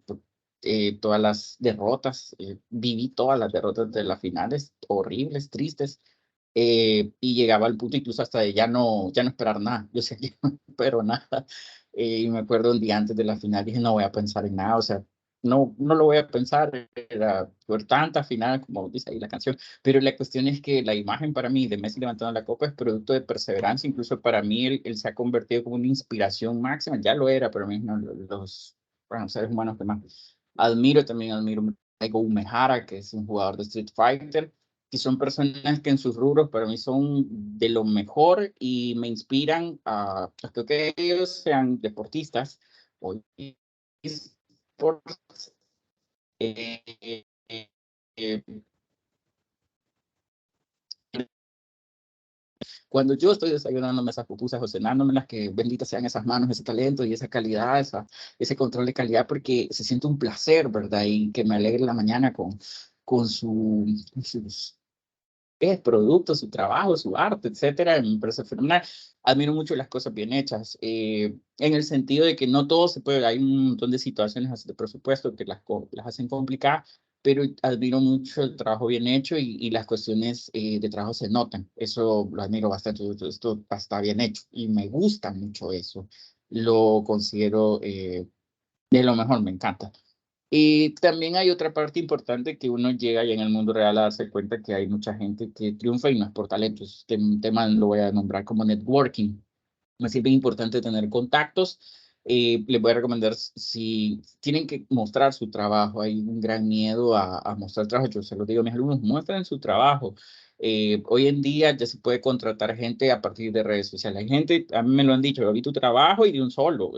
todas las derrotas. Viví todas las derrotas de las finales, horribles, tristes, y llegaba al punto incluso hasta de ya no esperar nada. Yo sé que no espero nada. Y me acuerdo un día antes de la final, dije, no voy a pensar en nada, o sea, no lo voy a pensar, era por tanta final, como dice ahí la canción. Pero la cuestión es que la imagen para mí de Messi levantando la copa es producto de perseverancia. Incluso para mí él se ha convertido como una inspiración máxima, ya lo era, pero a mí no, los bueno, seres humanos que más admiro. También admiro a Go Umehara, que es un jugador de Street Fighter, que son personas que en sus rubros para mí son de lo mejor y me inspiran a que ellos sean deportistas o esports. eh, eh, eh, Cuando yo estoy desayunándome esas pupusas o cenándomelas, que benditas sean esas manos, ese talento y esa calidad, ese control de calidad, porque se siente un placer, ¿verdad? Y que me alegre la mañana con sus productos, su trabajo, su arte, etcétera. Me parece fenomenal. Admiro mucho las cosas bien hechas, en el sentido de que no todo se puede, hay un montón de situaciones así de presupuesto que las hacen complicadas, pero admiro mucho el trabajo bien hecho y las cuestiones de trabajo se notan. Eso lo admiro bastante. Esto está bien hecho y me gusta mucho eso. Lo considero de lo mejor, me encanta. Y también hay otra parte importante, que uno llega ya en el mundo real a darse cuenta que hay mucha gente que triunfa y no es por talentos. Este tema lo voy a nombrar como networking. Me sirve importante tener contactos. Les voy a recomendar, si tienen que mostrar su trabajo, hay un gran miedo a mostrar trabajo. Yo se lo digo a mis alumnos, muestren su trabajo. Hoy en día ya se puede contratar gente a partir de redes sociales. Hay gente, a mí me lo han dicho, yo vi tu trabajo y de un solo,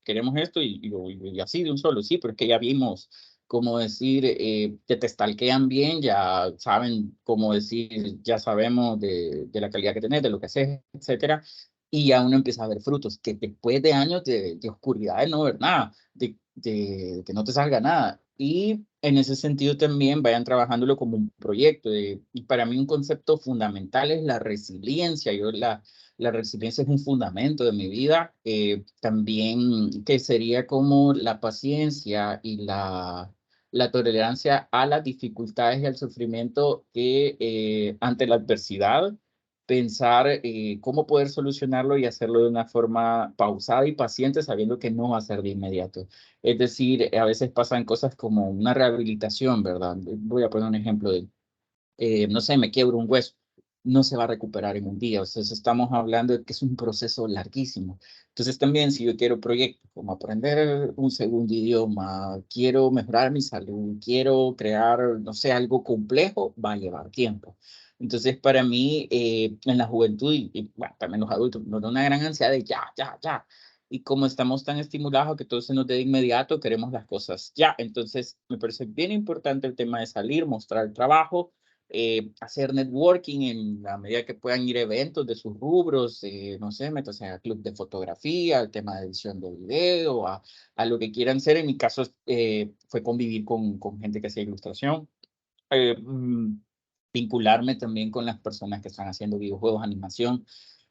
queremos esto y así de un solo, sí, pero es que ya vimos, como decir, que te stalkean bien, ya saben, cómo decir, ya sabemos de la calidad que tenés, de lo que haces, etcétera, y ya uno empieza a ver frutos, que después de años de oscuridad, de no ver nada, de que no te salga nada. Y en ese sentido también vayan trabajándolo como un proyecto. Y para mí un concepto fundamental es la resiliencia. La resiliencia es un fundamento de mi vida. También que sería como la paciencia y la tolerancia a las dificultades y al sufrimiento que ante la adversidad, pensar cómo poder solucionarlo y hacerlo de una forma pausada y paciente, sabiendo que no va a ser de inmediato. Es decir, a veces pasan cosas como una rehabilitación, ¿verdad? Voy a poner un ejemplo de, no sé, me quiebro un hueso, no se va a recuperar en un día. O sea, estamos hablando de que es un proceso larguísimo. Entonces también si yo quiero proyectos como aprender un segundo idioma, quiero mejorar mi salud, quiero crear, no sé, algo complejo, va a llevar tiempo. Entonces para mí, en la juventud y bueno, también los adultos, nos da una gran ansiedad de ya, ya, ya. Y como estamos tan estimulados a que todo se nos dé de inmediato, queremos las cosas ya. Entonces me parece bien importante el tema de salir, mostrar el trabajo, hacer networking en la medida que puedan ir a eventos de sus rubros, no sé, métanse a club de fotografía, al tema de edición de video, a lo que quieran ser. En mi caso fue convivir con gente que hacía ilustración, eh, mm, vincularme también con las personas que están haciendo videojuegos, animación,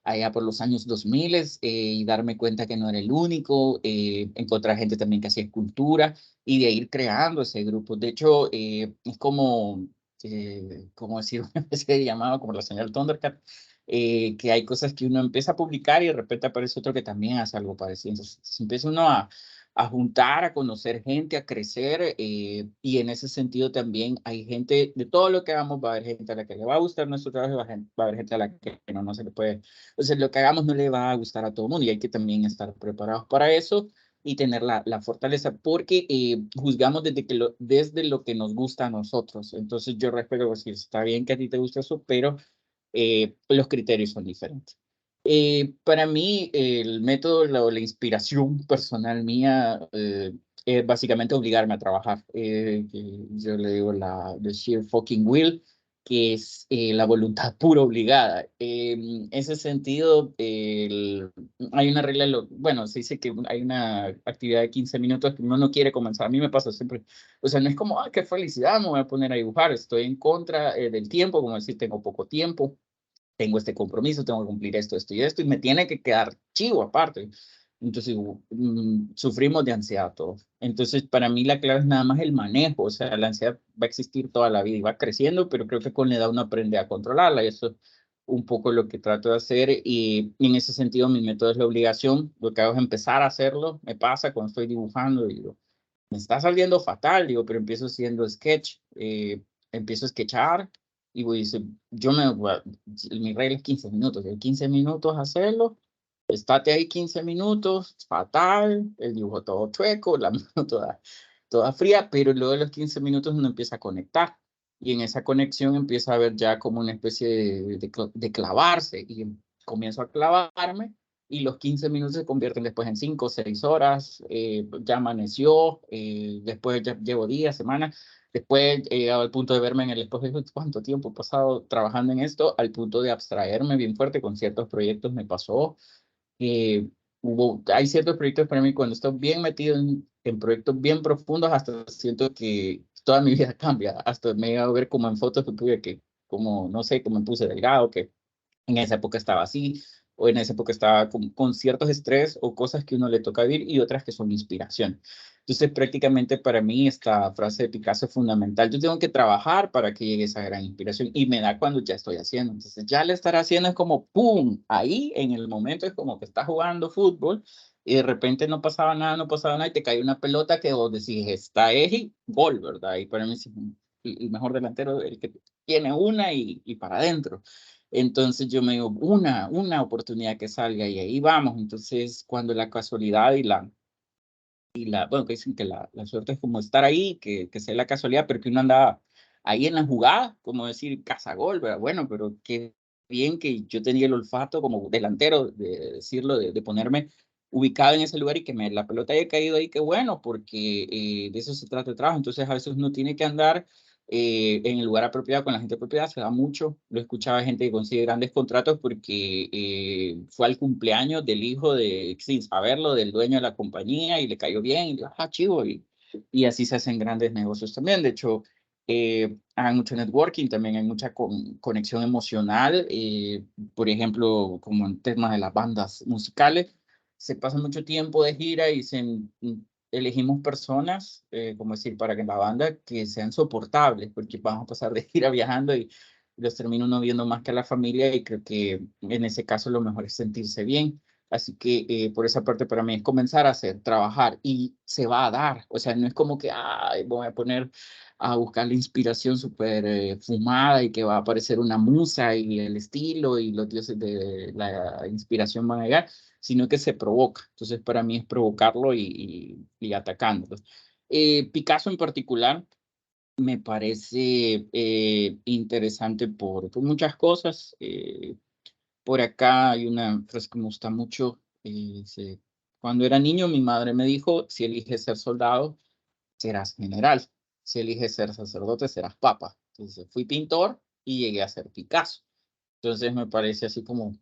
allá por los años 2000 y darme cuenta que no era el único, encontrar gente también que hacía escultura y de ir creando ese grupo. De hecho, es como decir, una especie de llamado como la señal Thundercat, que hay cosas que uno empieza a publicar y de repente aparece otro que también hace algo parecido. Entonces, se empieza uno a juntar, a conocer gente, a crecer, y en ese sentido también hay gente, de todo lo que hagamos, va a haber gente a la que le va a gustar nuestro trabajo, va a haber gente a la que no se le puede, o sea, lo que hagamos no le va a gustar a todo el mundo y hay que también estar preparados para eso y tener la fortaleza, porque juzgamos desde lo que nos gusta a nosotros. Entonces yo respeto, decir, está bien que a ti te guste eso, pero los criterios son diferentes. Para mí, el método, la inspiración personal mía es básicamente obligarme a trabajar. Que yo le digo the sheer fucking will, que es la voluntad pura obligada. En ese sentido, hay una regla, bueno, se dice que hay una actividad de 15 minutos que uno no quiere comenzar. A mí me pasa siempre. O sea, no es como, qué felicidad, me voy a poner a dibujar. Estoy en contra del tiempo, como decir, tengo poco tiempo, tengo este compromiso, tengo que cumplir esto, esto y esto, y me tiene que quedar chivo aparte. Entonces, sufrimos de ansiedad todos. Entonces, para mí la clave es nada más el manejo. O sea, la ansiedad va a existir toda la vida y va creciendo, pero creo que con la edad uno aprende a controlarla. Y eso es un poco lo que trato de hacer. Y en ese sentido, mi método es la obligación. Lo que hago es empezar a hacerlo. Me pasa cuando estoy dibujando y digo, me está saliendo fatal, digo, pero empiezo haciendo sketch, empiezo a sketchar y voy, dice, mi regla es 15 minutos, de 15 minutos hacerlo, estate ahí 15 minutos, fatal, el dibujo todo chueco, la mano toda fría, pero luego de los 15 minutos uno empieza a conectar y en esa conexión empieza a ver ya como una especie de clavarse y comienzo a clavarme y los 15 minutos se convierten después en 5 o 6 horas, ya amaneció, después ya llevo días, semanas, después he llegado al punto de verme en el espejo y digo, ¿cuánto tiempo he pasado trabajando en esto? Al punto de abstraerme bien fuerte con ciertos proyectos me pasó. eh, hay ciertos proyectos para mí cuando estoy bien metido en proyectos bien profundos, hasta siento que toda mi vida cambia, hasta me he llegado a ver como en fotos que tuve que, como, no sé, como me puse delgado, que en esa época estaba así, o en esa época estaba con ciertos estrés o cosas que uno le toca vivir y otras que son inspiración. Entonces, prácticamente para mí esta frase de Picasso es fundamental. Yo tengo que trabajar para que llegue esa gran inspiración y me da cuando ya estoy haciendo. Entonces, ya le estar haciendo es como, ¡pum! Ahí en el momento es como que estás jugando fútbol y de repente no pasaba nada, no pasaba nada y te cae una pelota que vos decís, esta es y gol, ¿verdad? Y para mí es el mejor delantero, el que tiene una y para adentro. Entonces yo me digo, una oportunidad que salga y ahí vamos. Entonces, cuando la casualidad bueno, que dicen que la suerte es como estar ahí, que sea la casualidad, pero que uno anda ahí en la jugada, como decir, cazagol, ¿verdad? Bueno, pero qué bien que yo tenía el olfato como delantero, de decirlo, de ponerme ubicado en ese lugar y que la pelota haya caído ahí, qué bueno, porque de eso se trata el trabajo. Entonces, a veces uno tiene que andar en el lugar apropiado, con la gente apropiada, se da mucho. Lo escuchaba gente que consigue grandes contratos porque fue al cumpleaños del hijo sin saberlo, del dueño de la compañía y le cayó bien y dijo, chivo, y así se hacen grandes negocios también. De hecho, hay mucho networking, también hay mucha conexión emocional, por ejemplo, como en temas de las bandas musicales, se pasa mucho tiempo de gira y elegimos personas, como decir, para que la banda que sean soportables, porque vamos a pasar de gira viajando los termino uno viendo más que a la familia y creo que en ese caso lo mejor es sentirse bien. Así que por esa parte para mí es comenzar a hacer, trabajar y se va a dar. O sea, no es como que ay, voy a poner a buscar la inspiración súper fumada y que va a aparecer una musa y el estilo y los dioses de la inspiración van a llegar, sino que se provoca. Entonces para mí es provocarlo y atacándolo. Picasso en particular me parece interesante por muchas cosas. Por acá hay una frase que me gusta mucho. Cuando era niño, mi madre me dijo, si eliges ser soldado, serás general. Si eliges ser sacerdote, serás papa. Entonces fui pintor y llegué a ser Picasso. Entonces me parece así como,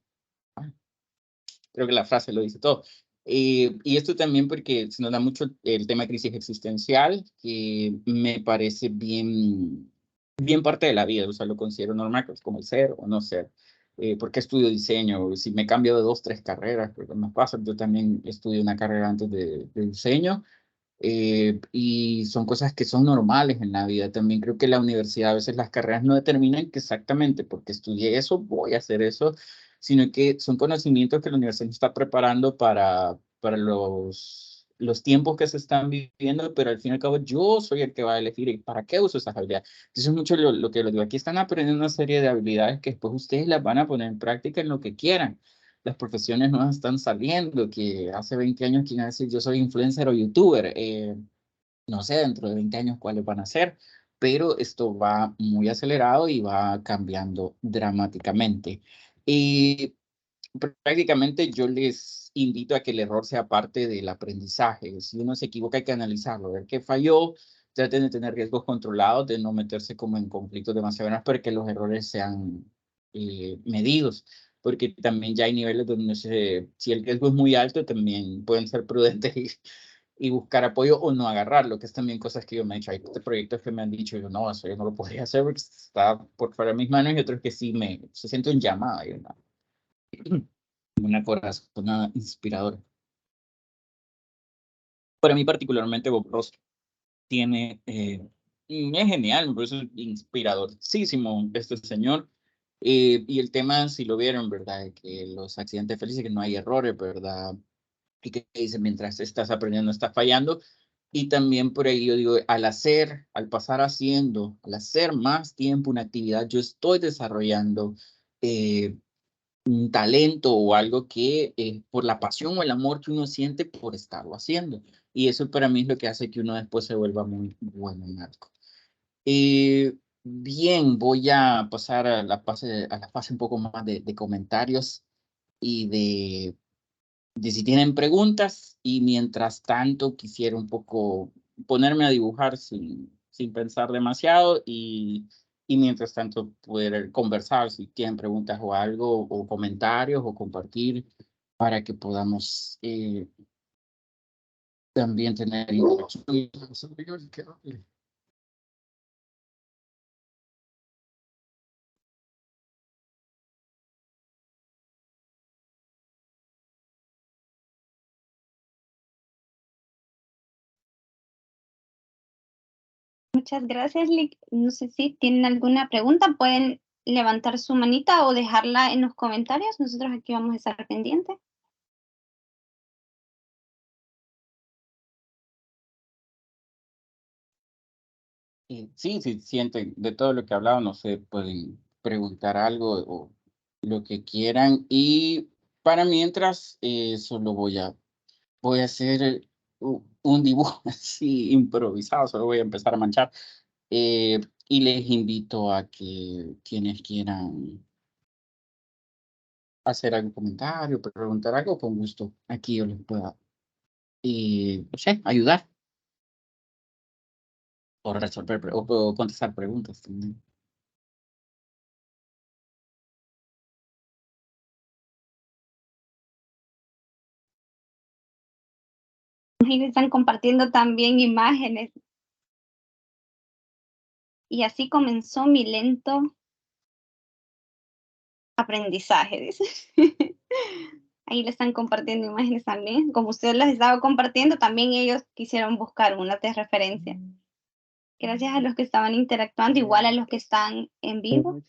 creo que la frase lo dice todo. Y esto también porque se nos da mucho el tema de crisis existencial, que me parece bien parte de la vida, o sea, lo considero normal, pues, como el ser o no ser. ¿Por qué estudio diseño? Si me cambio de 2, 3 carreras, porque me pasa, yo también estudié una carrera antes de diseño, y son cosas que son normales en la vida. También creo que la universidad, a veces las carreras no determinan que exactamente porque estudié eso, voy a hacer eso, sino que son conocimientos que la universidad nos está preparando para los tiempos que se están viviendo, pero al fin y al cabo yo soy el que va a elegir y para qué uso esas habilidades. Entonces, mucho lo que les digo, aquí están aprendiendo una serie de habilidades que después ustedes las van a poner en práctica en lo que quieran. Las profesiones nuevas están saliendo, que hace 20 años, ¿quién iba a decir yo soy influencer o youtuber? No sé, dentro de 20 años cuáles van a ser, pero esto va muy acelerado y va cambiando dramáticamente. Y prácticamente yo les invito a que el error sea parte del aprendizaje. Si uno se equivoca, hay que analizarlo, ver qué falló, traten de tener riesgos controlados, de no meterse como en conflictos demasiado grandes, para que los errores sean medidos, porque también ya hay niveles donde si el riesgo es muy alto, también pueden ser prudentes y buscar apoyo o no agarrarlo, que es también cosas que yo me he hecho. Hay proyectos que me han dicho, yo no, eso yo no lo podría hacer porque está por fuera de mis manos, y otros que sí se siente un llamado y una corazonada inspiradora. Para mí particularmente Bob Ross tiene, es genial, me parece inspiradorísimo este señor. Y el tema, si lo vieron, ¿verdad? De que los accidentes felices, que no hay errores, ¿verdad? Y que dice, mientras estás aprendiendo, estás fallando. Y también por ahí yo digo, al pasar haciendo, al hacer más tiempo una actividad, yo estoy desarrollando un talento o algo que por la pasión o el amor que uno siente por estarlo haciendo. Y eso para mí es lo que hace que uno después se vuelva muy bueno en algo. Bien, voy a pasar a la fase un poco más de comentarios y de si tienen preguntas, y mientras tanto quisiera un poco ponerme a dibujar sin pensar demasiado, y mientras tanto poder conversar si tienen preguntas o algo, o comentarios o compartir, para que podamos también tener interacción. Muchas gracias, Lick. No sé si tienen alguna pregunta, pueden levantar su manita o dejarla en los comentarios. Nosotros aquí vamos a estar pendientes. Sí, sí, sienten de todo lo que he hablado, no sé, pueden preguntar algo o lo que quieran. Y para mientras, solo voy a hacer un dibujo así improvisado, solo voy a empezar a manchar. Y les invito a que quienes quieran hacer algún comentario, preguntar algo, con gusto, aquí yo les pueda, no sé, ayudar o resolver o contestar preguntas también. Ahí están compartiendo también imágenes. Y así comenzó mi lento aprendizaje, dice. Ahí le están compartiendo imágenes también. Como usted las estaba compartiendo, también ellos quisieron buscar unas de referencia. Gracias a los que estaban interactuando, igual a los que están en vivo.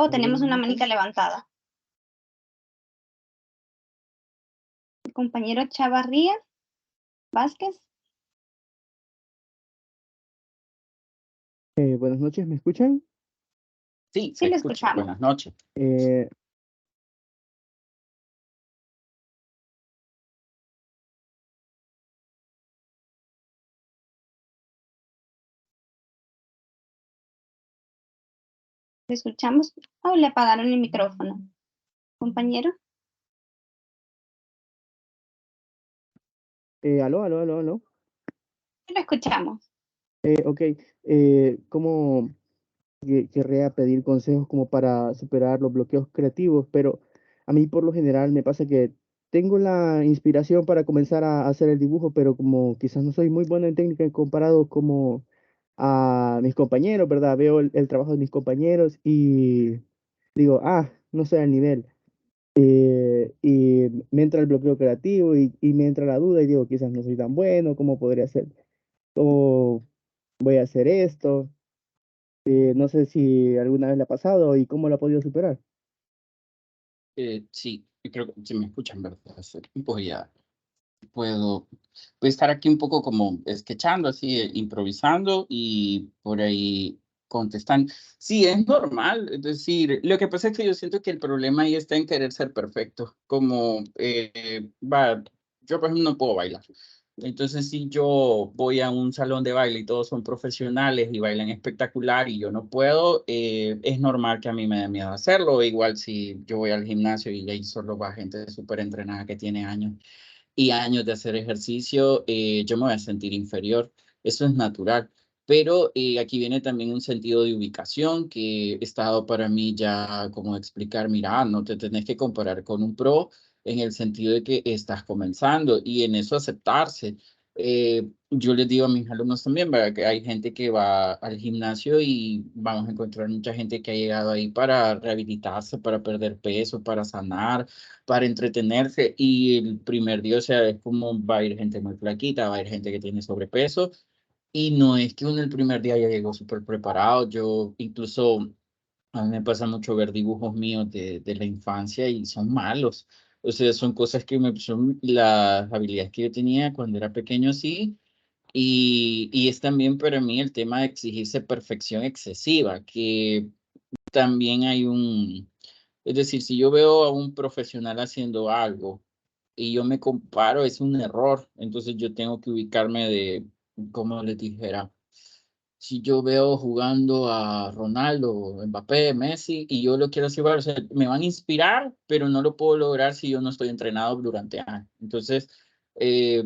o tenemos una manita levantada. El compañero Chavarría Vázquez. Buenas noches, ¿me escuchan? Sí, Sí, se lo escucha. escuchamos. Buenas noches. Eh, ¿Lo escuchamos? ¿O le apagaron el micrófono? Compañero. Aló, aló, aló, aló. Sí, lo escuchamos. Ok, ¿cómo querría pedir consejos como para superar los bloqueos creativos? Pero a mí por lo general me pasa que tengo la inspiración para comenzar a hacer el dibujo, pero como quizás no soy muy bueno en técnica comparado como a mis compañeros, ¿verdad? Veo el trabajo de mis compañeros y digo, no soy al nivel. Y me entra el bloqueo creativo y me entra la duda y digo, quizás no soy tan bueno, ¿cómo podría ser? ¿Cómo voy a hacer esto? No sé si alguna vez le ha pasado y cómo lo ha podido superar. Sí, yo creo que si me escuchan, ¿verdad? Voy a, puedo, voy a estar aquí un poco como sketchando, así, improvisando y por ahí contestando. Sí, es normal, es decir, lo que pasa es que yo siento que el problema ahí está en querer ser perfecto, como, yo por ejemplo no puedo bailar. Entonces, si yo voy a un salón de baile y todos son profesionales y bailan espectacular y yo no puedo, es normal que a mí me dé miedo hacerlo. Igual si yo voy al gimnasio y ahí solo va gente súper entrenada que tiene años y años de hacer ejercicio, yo me voy a sentir inferior. Eso es natural. Pero aquí viene también un sentido de ubicación que he estado para mí ya como explicar, mira, no te tenés que comparar con un pro en el sentido de que estás comenzando y en eso aceptarse. Yo les digo a mis alumnos también, ¿verdad? Que hay gente que va al gimnasio y vamos a encontrar mucha gente que ha llegado ahí para rehabilitarse, para perder peso, para sanar, para entretenerse y el primer día, o sea, es como va a ir gente muy flaquita, va a ir gente que tiene sobrepeso y no es que uno el primer día ya llegó súper preparado. Yo incluso, a mí me pasa mucho ver dibujos míos de la infancia y son malos. O sea, son cosas que son las habilidades que yo tenía cuando era pequeño, sí. Y es también para mí el tema de exigirse perfección excesiva, que también hay es decir, si yo veo a un profesional haciendo algo y yo me comparo, es un error. Entonces yo tengo que ubicarme de, como les dijera, si yo veo jugando a Ronaldo, Mbappé, Messi, y yo lo quiero hacer igual, o sea, me van a inspirar, pero no lo puedo lograr si yo no estoy entrenado durante años. Entonces, eh,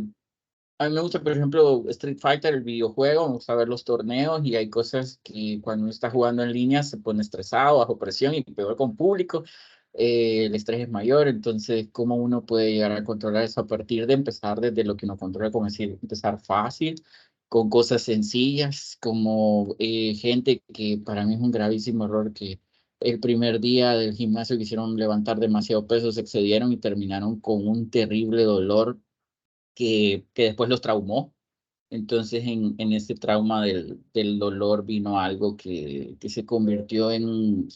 a mí me gusta, por ejemplo, Street Fighter, el videojuego, me gusta ver los torneos y hay cosas que cuando uno está jugando en línea se pone estresado, bajo presión y peor con público, el estrés es mayor, entonces, ¿cómo uno puede llegar a controlar eso a partir de empezar desde lo que uno controla, como decir, empezar fácil, con cosas sencillas, como gente que para mí es un gravísimo error que el primer día del gimnasio quisieron levantar demasiado peso, se excedieron y terminaron con un terrible dolor que después los traumó. Entonces, en ese trauma del dolor vino algo que se convirtió en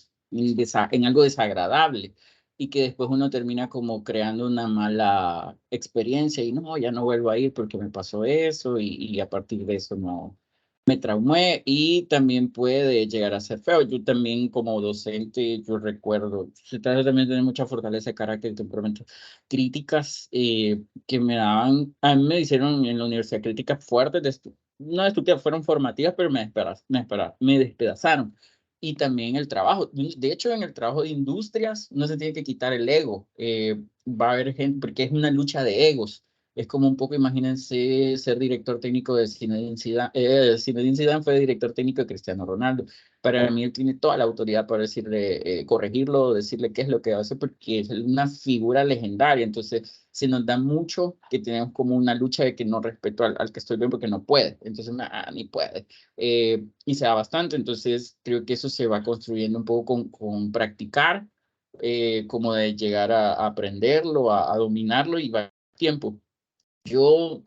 algo desagradable y que después uno termina como creando una mala experiencia y no, ya no vuelvo a ir porque me pasó eso y a partir de eso no me traumé y también puede llegar a ser feo. Yo también como docente, yo recuerdo, se trata también de tener mucha fortaleza de carácter y temperamento. Críticas que me daban, a mí me hicieron en la universidad críticas fuertes, no estúpidas, fueron formativas, pero me despedazaron. Y también el trabajo. De hecho, en el trabajo de industrias no se tiene que quitar el ego. Va a haber gente, porque es una lucha de egos. Es como un poco, imagínense, ser director técnico de Zinedine Zidane. Zinedine Zidane fue director técnico de Cristiano Ronaldo. Para mí él tiene toda la autoridad para decirle, corregirlo, decirle qué es lo que hace, porque es una figura legendaria. Entonces, se nos da mucho que tenemos como una lucha de que no respeto al que estoy bien porque no puede. Entonces, ni puede. Y se da bastante. Entonces, creo que eso se va construyendo un poco con practicar, como de llegar a aprenderlo, a dominarlo y va tiempo. Yo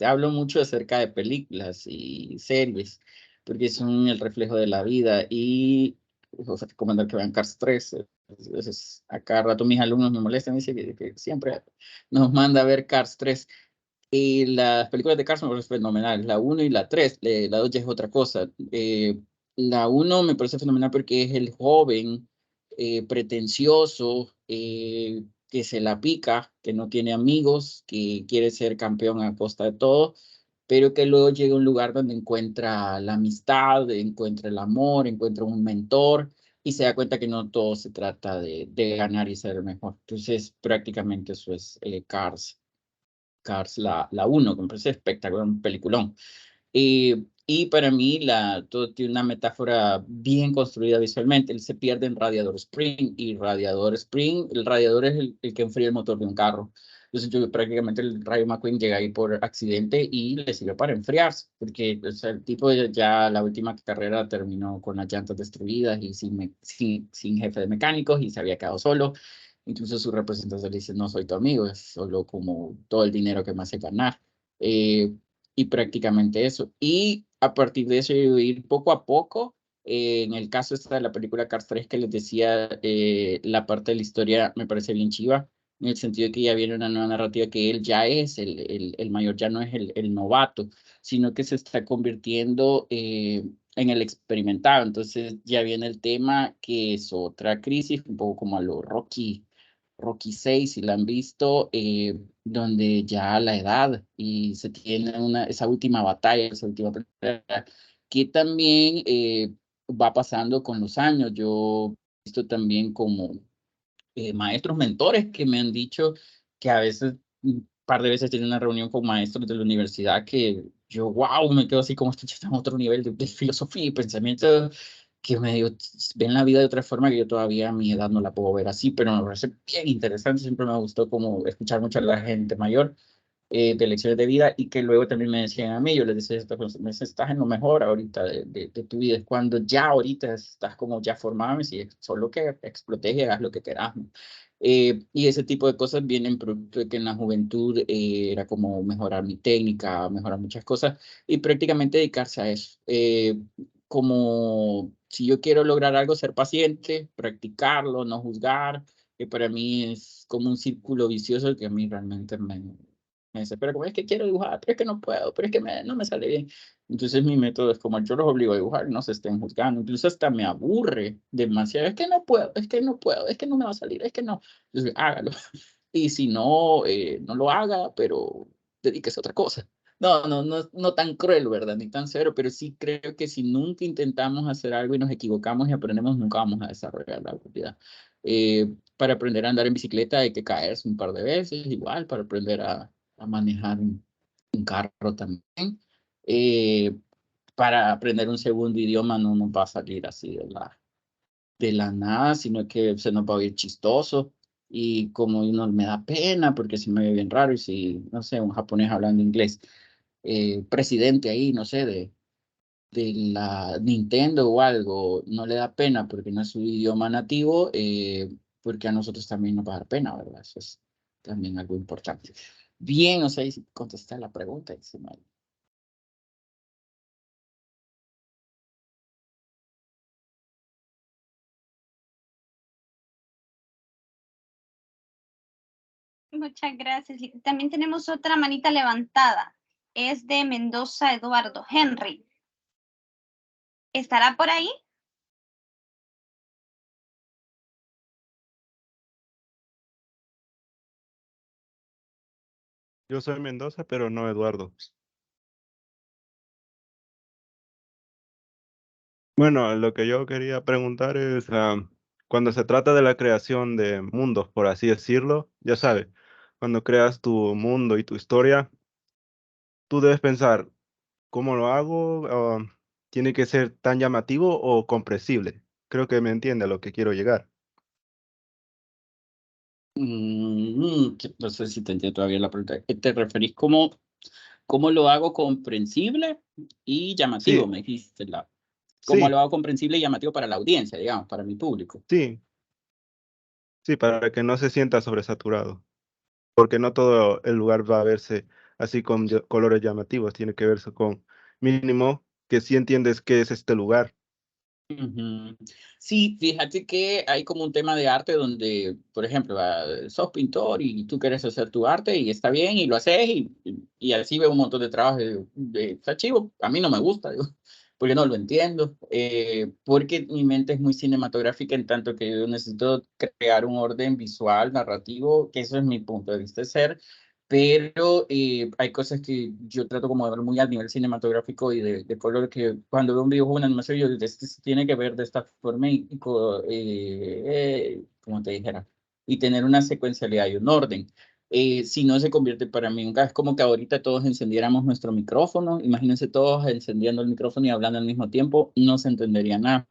hablo mucho acerca de películas y series, porque son el reflejo de la vida. Y os recomendar que vean Cars 3. A cada rato mis alumnos me molestan y dicen que siempre nos manda a ver Cars 3. Y las películas de Cars me parecen fenomenales, la uno y la 3, la 2 ya es otra cosa. La uno me parece fenomenal porque es el joven pretencioso, que se la pica, que no tiene amigos, que quiere ser campeón a costa de todo, pero que luego llega a un lugar donde encuentra la amistad, encuentra el amor, encuentra un mentor y se da cuenta que no todo se trata de ganar y ser el mejor. Entonces, prácticamente eso es Cars. Cars, la uno que me parece espectacular, un peliculón. Y para mí todo tiene una metáfora bien construida visualmente. Él se pierde en Radiador Spring y Radiador Spring, el radiador es el que enfría el motor de un carro. Entonces yo prácticamente el Rayo McQueen llega ahí por accidente y le sirve para enfriarse, porque o sea, el tipo ya la última carrera terminó con las llantas destruidas y sin jefe de mecánicos y se había quedado solo. Incluso su representante le dice, no soy tu amigo, es solo como todo el dinero que me hace ganar. Y prácticamente eso. Y a partir de eso, ir poco a poco, en el caso esta de la película Cars 3 que les decía, la parte de la historia me parece bien chiva, en el sentido de que ya viene una nueva narrativa que él ya es el mayor, ya no es el novato, sino que se está convirtiendo en el experimentado. Entonces ya viene el tema que es otra crisis, un poco como a lo Rocky 6, si la han visto, donde ya la edad y se tiene esa última batalla, esa última pelea, que también va pasando con los años. Yo he visto también como maestros mentores que me han dicho que a veces, un par de veces, tiene una reunión con maestros de la universidad que yo, wow, me quedo así como esto ya está en otro nivel de filosofía y pensamiento que medio ven la vida de otra forma que yo todavía a mi edad no la puedo ver así, pero me parece bien interesante. Siempre me gustó como escuchar mucho a la gente mayor de lecciones de vida y que luego también me decían a mí, yo les decía, me decían, estás en lo mejor ahorita de tu vida, es cuando ya ahorita estás como ya formado, me decía, solo que explotes y hagas lo que quieras, ¿no? Y ese tipo de cosas vienen producto de que en la juventud era como mejorar mi técnica, mejorar muchas cosas y prácticamente dedicarse a eso. Como si yo quiero lograr algo, ser paciente, practicarlo, no juzgar, que para mí es como un círculo vicioso que a mí realmente me dice, pero como es que quiero dibujar, pero es que no puedo, pero es que no me sale bien. Entonces mi método es como yo los obligo a dibujar, no se estén juzgando, incluso hasta me aburre demasiado, es que no puedo, es que no puedo, es que no me va a salir, es que no. Entonces hágalo. Y si no, no lo haga, pero dedíquese a otra cosa. No tan cruel, ¿verdad? Ni tan severo, pero sí creo que si nunca intentamos hacer algo y nos equivocamos y aprendemos, nunca vamos a desarrollar la habilidad. Para aprender a andar en bicicleta hay que caerse un par de veces, igual, para aprender a manejar un carro también. Eh, para aprender un segundo idioma no nos va a salir así de la nada, sino que se nos va a oír chistoso y como uno me da pena porque se me ve bien raro y si, no sé, un japonés hablando inglés, presidente ahí, no sé, de la Nintendo o algo, no le da pena porque no es su idioma nativo, porque a nosotros también nos va a dar pena, ¿verdad? Eso es también algo importante. Bien, o sea, si contesté la pregunta. Muchas gracias. Y también tenemos otra manita levantada. Es de Mendoza Eduardo Henry. ¿Estará por ahí? Yo soy Mendoza, pero no Eduardo. Bueno, lo que yo quería preguntar es, cuando se trata de la creación de mundos, por así decirlo, ya sabes, cuando creas tu mundo y tu historia, tú debes pensar, ¿cómo lo hago? ¿Tiene que ser tan llamativo o comprensible? Creo que me entiende a lo que quiero llegar. No sé si te entiendo todavía la pregunta. ¿Te referís cómo lo hago comprensible y llamativo? Sí, Me dijiste, cómo sí, lo hago comprensible y llamativo para la audiencia, digamos, para mi público. sí, sí, para que no se sienta sobresaturado, porque no todo el lugar va a verse así con colores llamativos, tiene que verse con mínimo que sí entiendes qué es este lugar. Ujú. Sí, fíjate que hay como un tema de arte donde, por ejemplo, sos pintor y tú quieres hacer tu arte y está bien y lo haces y así veo un montón de trabajos está chivo. A mí no me gusta, digo, porque no lo entiendo, porque mi mente es muy cinematográfica en tanto que yo necesito crear un orden visual, narrativo, que eso es mi punto de vista de ser, pero hay cosas que yo trato como de ver muy al nivel cinematográfico y de color, que cuando veo un videojuego, una animación, yo digo, este se tiene que ver de esta forma como te dijera, y tener una secuencialidad y un orden. Si no se convierte para mí en es como que ahorita todos encendiéramos nuestro micrófono, imagínense todos encendiendo el micrófono y hablando al mismo tiempo, no se entendería nada,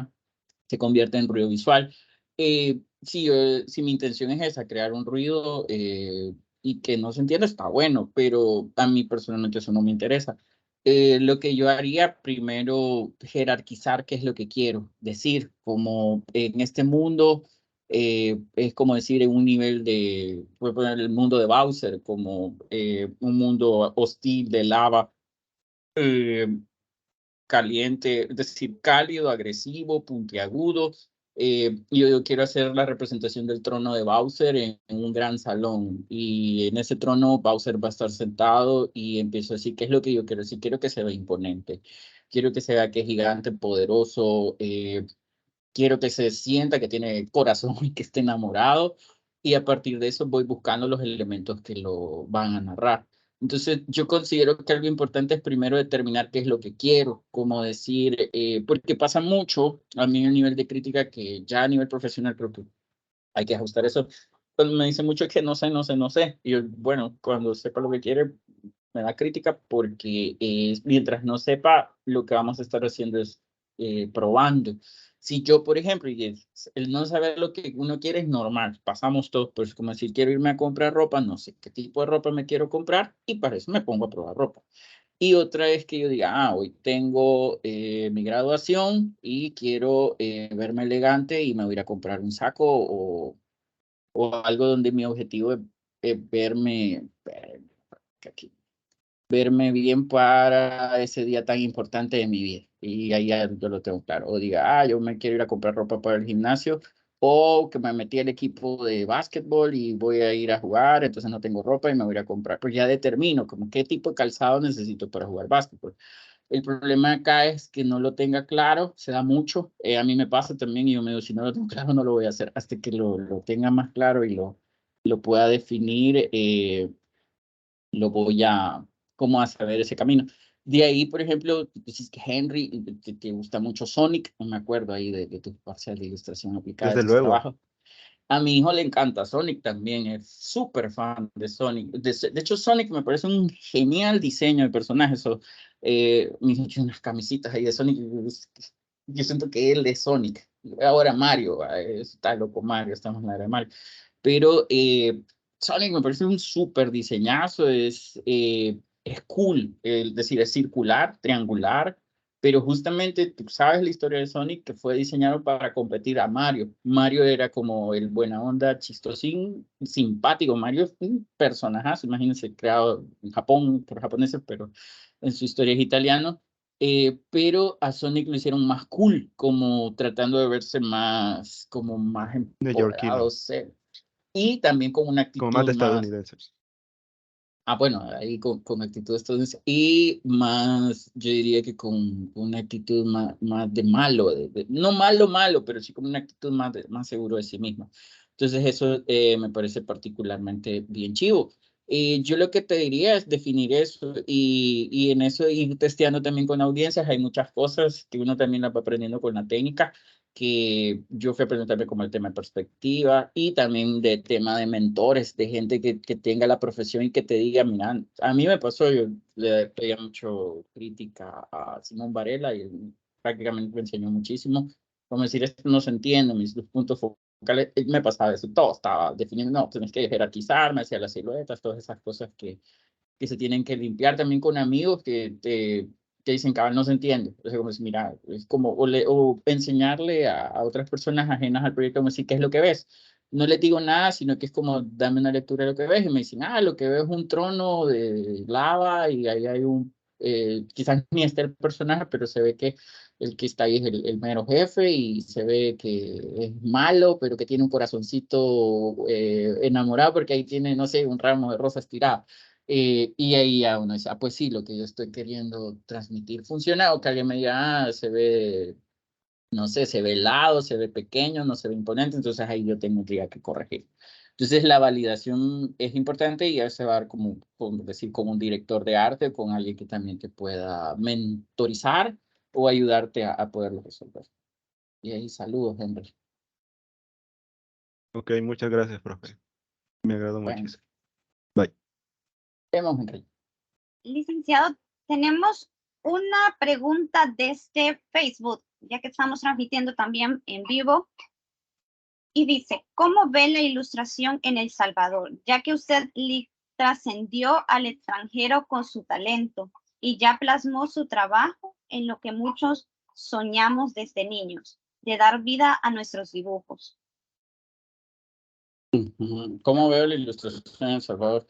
se convierte en ruido visual. Si mi intención es esa, crear un ruido y que no se entienda, está bueno, pero a mí personalmente eso no me interesa. Lo que yo haría primero, jerarquizar qué es lo que quiero decir, como en este mundo, es como decir en un nivel de, voy a poner el mundo de Bowser, como un mundo hostil de lava, eh, caliente, es decir, cálido, agresivo, puntiagudo. Yo quiero hacer la representación del trono de Bowser en un gran salón y en ese trono Bowser va a estar sentado y empiezo a decir qué es lo que yo quiero decir. Quiero que se vea imponente, quiero que se vea que es gigante, poderoso, quiero que se sienta que tiene corazón y que esté enamorado, y a partir de eso voy buscando los elementos que lo van a narrar. Entonces, yo considero que algo importante es primero determinar qué es lo que quiero, como decir, porque pasa mucho a mí a nivel de crítica, que ya a nivel profesional creo que hay que ajustar eso. Cuando me dice mucho que no sé, no sé, no sé, y yo, bueno, cuando sepa lo que quiere, me da crítica porque mientras no sepa, lo que vamos a estar haciendo es probando. Si yo, por ejemplo, el no saber lo que uno quiere es normal, pasamos todos, pues como si quiero irme a comprar ropa, no sé qué tipo de ropa me quiero comprar y para eso me pongo a probar ropa. Y otra es que yo diga, hoy tengo mi graduación y quiero verme elegante y me voy a ir a comprar un saco o algo donde mi objetivo es verme, aquí, verme bien para ese día tan importante de mi vida. Y ahí ya yo lo tengo claro. O diga, yo me quiero ir a comprar ropa para el gimnasio, o que me metí al equipo de básquetbol y voy a ir a jugar, entonces no tengo ropa y me voy a comprar. Pues ya determino como qué tipo de calzado necesito para jugar básquetbol. El problema acá es que no lo tenga claro, se da mucho. A mí me pasa también y yo me digo, si no lo tengo claro, no lo voy a hacer hasta que lo tenga más claro y lo pueda definir. Lo voy a, como a saber ese camino. De ahí, por ejemplo, tú dices que Henry, te gusta mucho Sonic, no me acuerdo ahí de tu parcial de ilustración aplicada de Desde tus luego. trabajos. A mi hijo le encanta Sonic también, es súper fan de Sonic. De hecho, Sonic me parece un genial diseño de personaje. Eso, mis hecho unas camisitas ahí de Sonic. Yo siento que él es Sonic. Ahora Mario, está loco Mario, estamos en la era de Mario. Pero Sonic me parece un súper diseñazo, es cool, es decir, es circular, triangular, pero justamente tú sabes la historia de Sonic, que fue diseñado para competir a Mario. Mario era como el buena onda, chistosín, simpático. Mario es un personajazo, imagínense, creado en Japón por japoneses, pero en su historia es italiano. Pero a Sonic lo hicieron más cool, como tratando de verse más, como más Neoyorquino, empoderado, y también con una como más actitud de más, estadounidenses. bueno, ahí con actitud estadounidense, y más, yo diría que con una actitud más de malo, no malo, malo, pero sí como una actitud más seguro de sí mismo. Entonces eso me parece particularmente bien chivo. Yo lo que te diría es definir eso y en eso ir testeando también con audiencias. Hay muchas cosas que uno también las va aprendiendo con la técnica, que yo fui a preguntarme como el tema de perspectiva y también de tema de mentores, de gente que tenga la profesión y que te diga, mira, a mí me pasó, yo le pedía mucho crítica a Simón Varela y él prácticamente me enseñó muchísimo, como decir, esto no se entiende, mis dos puntos focales, me pasaba eso, todo estaba definido, no, tienes que jerarquizarme hacia las siluetas, todas esas cosas que se tienen que limpiar también con amigos que dicen, cabal, no se entiende. Entonces, como si, mira, es como, o enseñarle a otras personas ajenas al proyecto, como decir, ¿qué es lo que ves? No les digo nada, sino que es como, dame una lectura de lo que ves, y me dicen, lo que veo es un trono de lava, y ahí hay quizás ni esté el personaje, pero se ve que el que está ahí es el mero jefe y se ve que es malo, pero que tiene un corazoncito enamorado porque ahí tiene, no sé, un ramo de rosas tirado. Y ahí ya uno dice, ah, pues sí, lo que yo estoy queriendo transmitir funciona, o que alguien me diga, ah, se ve, no sé, se ve helado, se ve pequeño, no se ve imponente, entonces ahí yo tendría que corregir. Entonces la validación es importante y ya se va a dar como decir, con un director de arte, con alguien que también te pueda mentorizar o ayudarte a poderlo resolver. Y ahí saludos, Henry. Ok, muchas gracias, profe. Me agradó Bueno, muchísimo. Bye. vemos, Henry. Licenciado, tenemos una pregunta desde Facebook, ya que estamos transmitiendo también en vivo. Y dice, ¿cómo ve la ilustración en El Salvador? Ya que usted trascendió al extranjero con su talento y ya plasmó su trabajo en lo que muchos soñamos desde niños, de dar vida a nuestros dibujos. ¿Cómo veo la ilustración en El Salvador?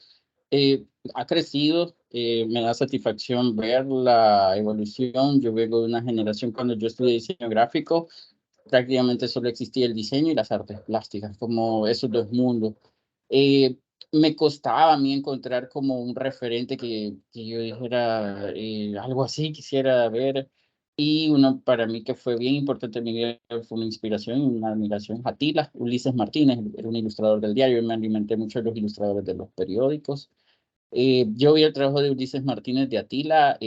Ha crecido, me da satisfacción ver la evolución. Yo vengo de una generación cuando yo estudié diseño gráfico, prácticamente solo existía el diseño y las artes plásticas, como esos dos mundos. Eh, Me costaba a mí encontrar como un referente que yo dijera algo así, quisiera ver. Y uno para mí que fue bien importante en mi vida fue una inspiración, una admiración, Atila, Ulises Martínez, era un ilustrador del diario, me alimenté mucho de los ilustradores de los periódicos. Yo vi el trabajo de Ulises Martínez de Atila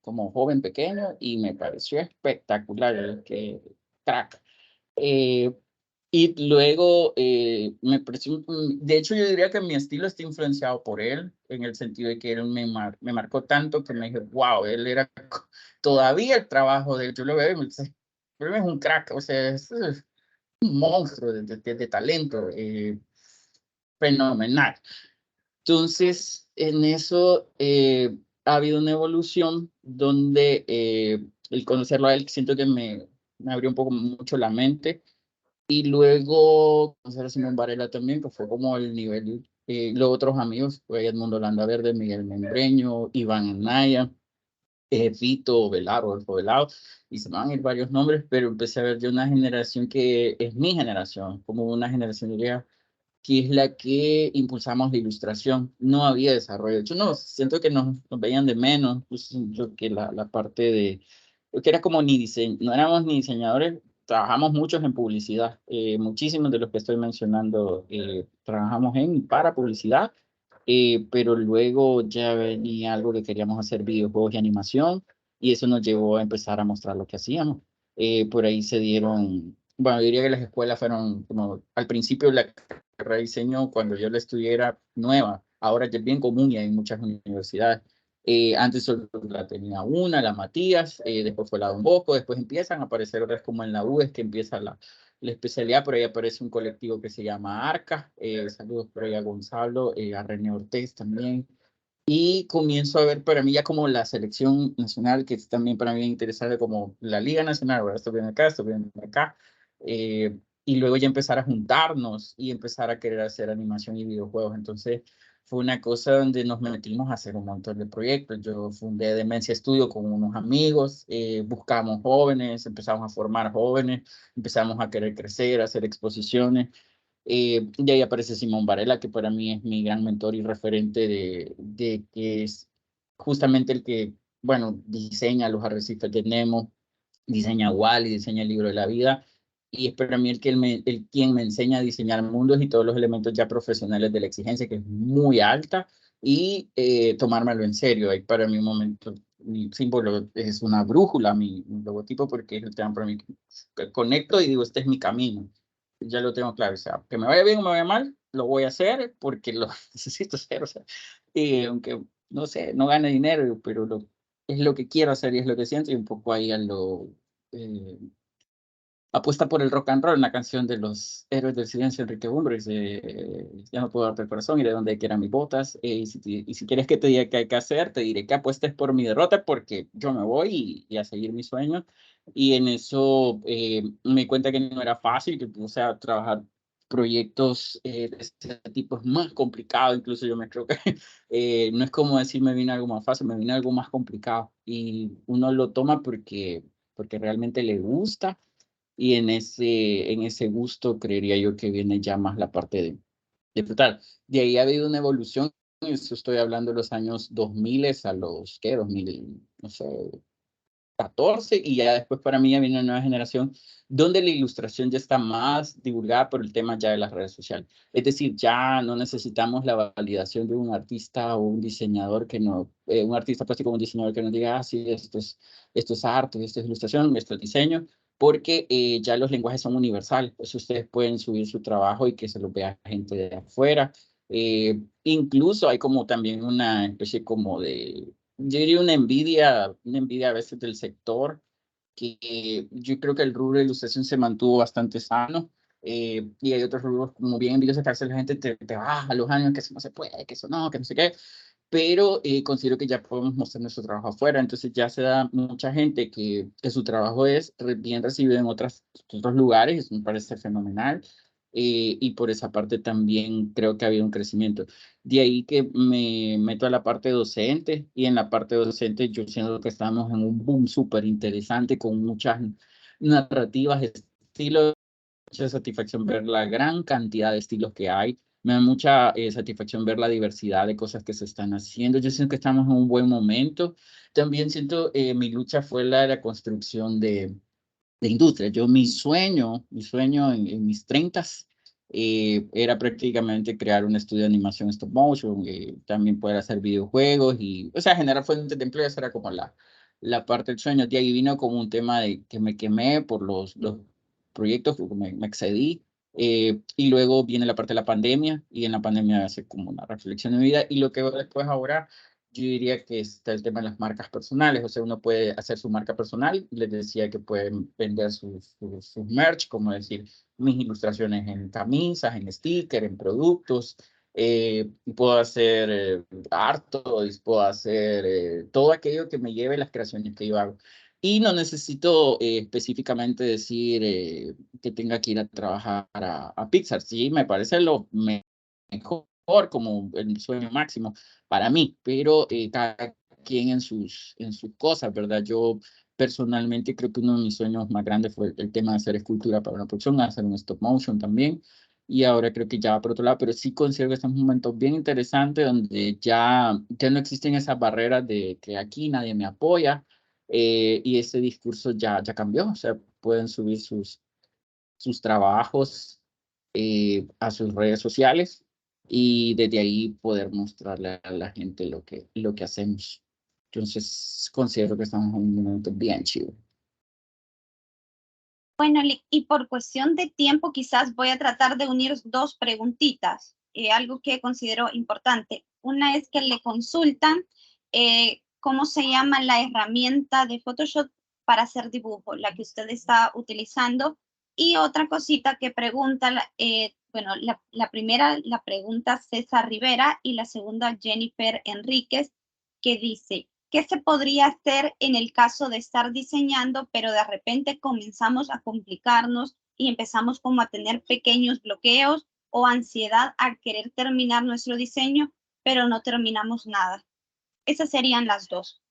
como joven pequeño y me pareció espectacular, que crack. Eh, y luego me pareció, de hecho yo diría que mi estilo está influenciado por él, en el sentido de que él me marcó tanto que me dije, wow, él era todavía el trabajo de él, yo lo veo y me dice, pero es un crack, o sea, es un monstruo de talento, fenomenal. Entonces, en eso ha habido una evolución donde el conocerlo a él siento que me abrió un poco mucho la mente. Y luego conocer a Simón Varela también, que fue como el nivel. Los otros amigos, fue Edmundo Landaverde, Miguel Membreño, Iván Anaya, Vito Velado, Rodolfo Velado, y se me van a ir varios nombres, pero empecé a ver de una generación que es mi generación, como una generación, diría, que es la que impulsamos la ilustración. No había desarrollo. Yo no siento que nos veían de menos, pues, yo que la parte de, que era como ni diseño, no éramos ni diseñadores, trabajamos muchos en publicidad. Muchísimos de los que estoy mencionando trabajamos en y para publicidad, pero luego ya venía algo que queríamos hacer videojuegos y animación, y eso nos llevó a empezar a mostrar lo que hacíamos. Por ahí se dieron, bueno, yo diría que las escuelas fueron como al principio la carrera de diseño cuando yo la estudié era nueva, ahora ya es bien común y hay muchas universidades. Antes solo la tenía una, la Matías, después fue la Don Bosco, después empiezan a aparecer otras como en la U, es que empieza la especialidad, por ahí aparece un colectivo que se llama ARCA, saludos por ahí a Gonzalo, a René Ortiz también, y comienzo a ver para mí ya como la selección nacional, que es también para mí interesante como la Liga Nacional, ahora estoy viendo acá, estoy viendo acá, y luego ya empezar a juntarnos y empezar a querer hacer animación y videojuegos. Entonces fue una cosa donde nos metimos a hacer un montón de proyectos. Yo fundé Demencia Estudio con unos amigos, buscamos jóvenes, empezamos a formar jóvenes, empezamos a querer crecer, a hacer exposiciones. Y ahí aparece Simón Varela, que para mí es mi gran mentor y referente de que es justamente el que, bueno, diseña los arrecifes de Nemo, diseña Wall-E, diseña el libro de la vida, y es para mí el quien me enseña a diseñar mundos y todos los elementos ya profesionales de la exigencia, que es muy alta, y tomármelo en serio. Ahí para mí un momento, mi símbolo es una brújula, mi logotipo, porque es el tema para mí que conecto y digo, este es mi camino. Ya lo tengo claro, o sea, que me vaya bien o me vaya mal, lo voy a hacer porque lo necesito hacer, o sea, aunque, no sé, no gane dinero, pero es lo que quiero hacer y es lo que siento y un poco ahí a lo apuesta por el rock and roll, una canción de los Héroes del Silencio, Enrique Bunbury, ya no puedo darte el corazón, iré donde quieran mis botas, y si quieres que te diga qué hay que hacer, te diré que apuestes por mi derrota porque yo me voy y a seguir mi sueño, y en eso me di cuenta que no era fácil, que puse a trabajar proyectos de este tipo es más complicado, incluso yo me creo que no es como decir me viene algo más fácil, me viene algo más complicado y uno lo toma porque realmente le gusta y en ese gusto creería yo que viene ya más la parte de disfrutar. De ahí ha habido una evolución, eso estoy hablando de los años 2000 a los, ¿qué? 2000, no sé, 14 y ya después para mí ya viene una nueva generación donde la ilustración ya está más divulgada por el tema ya de las redes sociales. Es decir, ya no necesitamos la validación de un artista o un diseñador que no, un artista plástico o un diseñador que nos diga, ah, sí, esto es arte, esto es ilustración, esto es diseño, porque ya los lenguajes son universales. Pues ustedes pueden subir su trabajo y que se lo vea gente de afuera. Incluso hay como también una especie como de yo diría una envidia a veces del sector, que yo creo que el rubro de ilustración se mantuvo bastante sano, y hay otros rubros como bien envidiosos que a veces la gente te baja los años, que eso no se puede, que eso no, que no sé qué, pero considero que ya podemos mostrar nuestro trabajo afuera, entonces ya se da mucha gente que su trabajo es bien recibido en otros lugares, eso me parece fenomenal, y por esa parte también creo que ha habido un crecimiento. De ahí que me meto a la parte docente, y en la parte docente yo siento que estamos en un boom súper interesante con muchas narrativas, estilos, mucha satisfacción ver la gran cantidad de estilos que hay. Me da mucha satisfacción ver la diversidad de cosas que se están haciendo. Yo siento que estamos en un buen momento. También siento mi lucha fue la de la construcción de industria. Yo mi sueño en mis 30 era prácticamente crear un estudio de animación stop motion, también poder hacer videojuegos y, o sea, generar fuentes de empleo, esa era como la parte del sueño. De ahí vino como un tema de que me quemé por los proyectos, porque me excedí. Y luego viene la parte de la pandemia y en la pandemia hace como una reflexión de mi vida y lo que veo después ahora yo diría que está el tema de las marcas personales, o sea, uno puede hacer su marca personal, les decía que pueden vender sus merch, como decir, mis ilustraciones en camisas, en stickers, en productos, y puedo hacer art-toys, puedo hacer todo aquello que me lleve las creaciones que yo hago. Y no necesito específicamente decir que tenga que ir a trabajar a Pixar, sí, me parece lo mejor, como el sueño máximo para mí, pero cada quien en sus cosas, ¿verdad? Yo personalmente creo que uno de mis sueños más grandes fue el tema de hacer escultura para una producción, hacer un stop motion también, y ahora creo que ya va por otro lado, pero sí considero que este es un momento bien interesante donde ya no existen esas barreras de que aquí nadie me apoya, y ese discurso ya cambió, o sea, pueden subir sus trabajos a sus redes sociales y desde ahí poder mostrarle a la gente lo que hacemos. Entonces, considero que estamos en un momento bien chido. Bueno, y por cuestión de tiempo, quizás voy a tratar de unir dos preguntitas, algo que considero importante. Una es que le consultan cómo se llama la herramienta de Photoshop para hacer dibujo, la que usted está utilizando. Y otra cosita que pregunta, bueno, la primera la pregunta César Rivera y la segunda Jennifer Enríquez, que dice, ¿qué se podría hacer en el caso de estar diseñando, pero de repente comenzamos a complicarnos y empezamos como a tener pequeños bloqueos o ansiedad al querer terminar nuestro diseño, pero no terminamos nada? Esas serían las dos.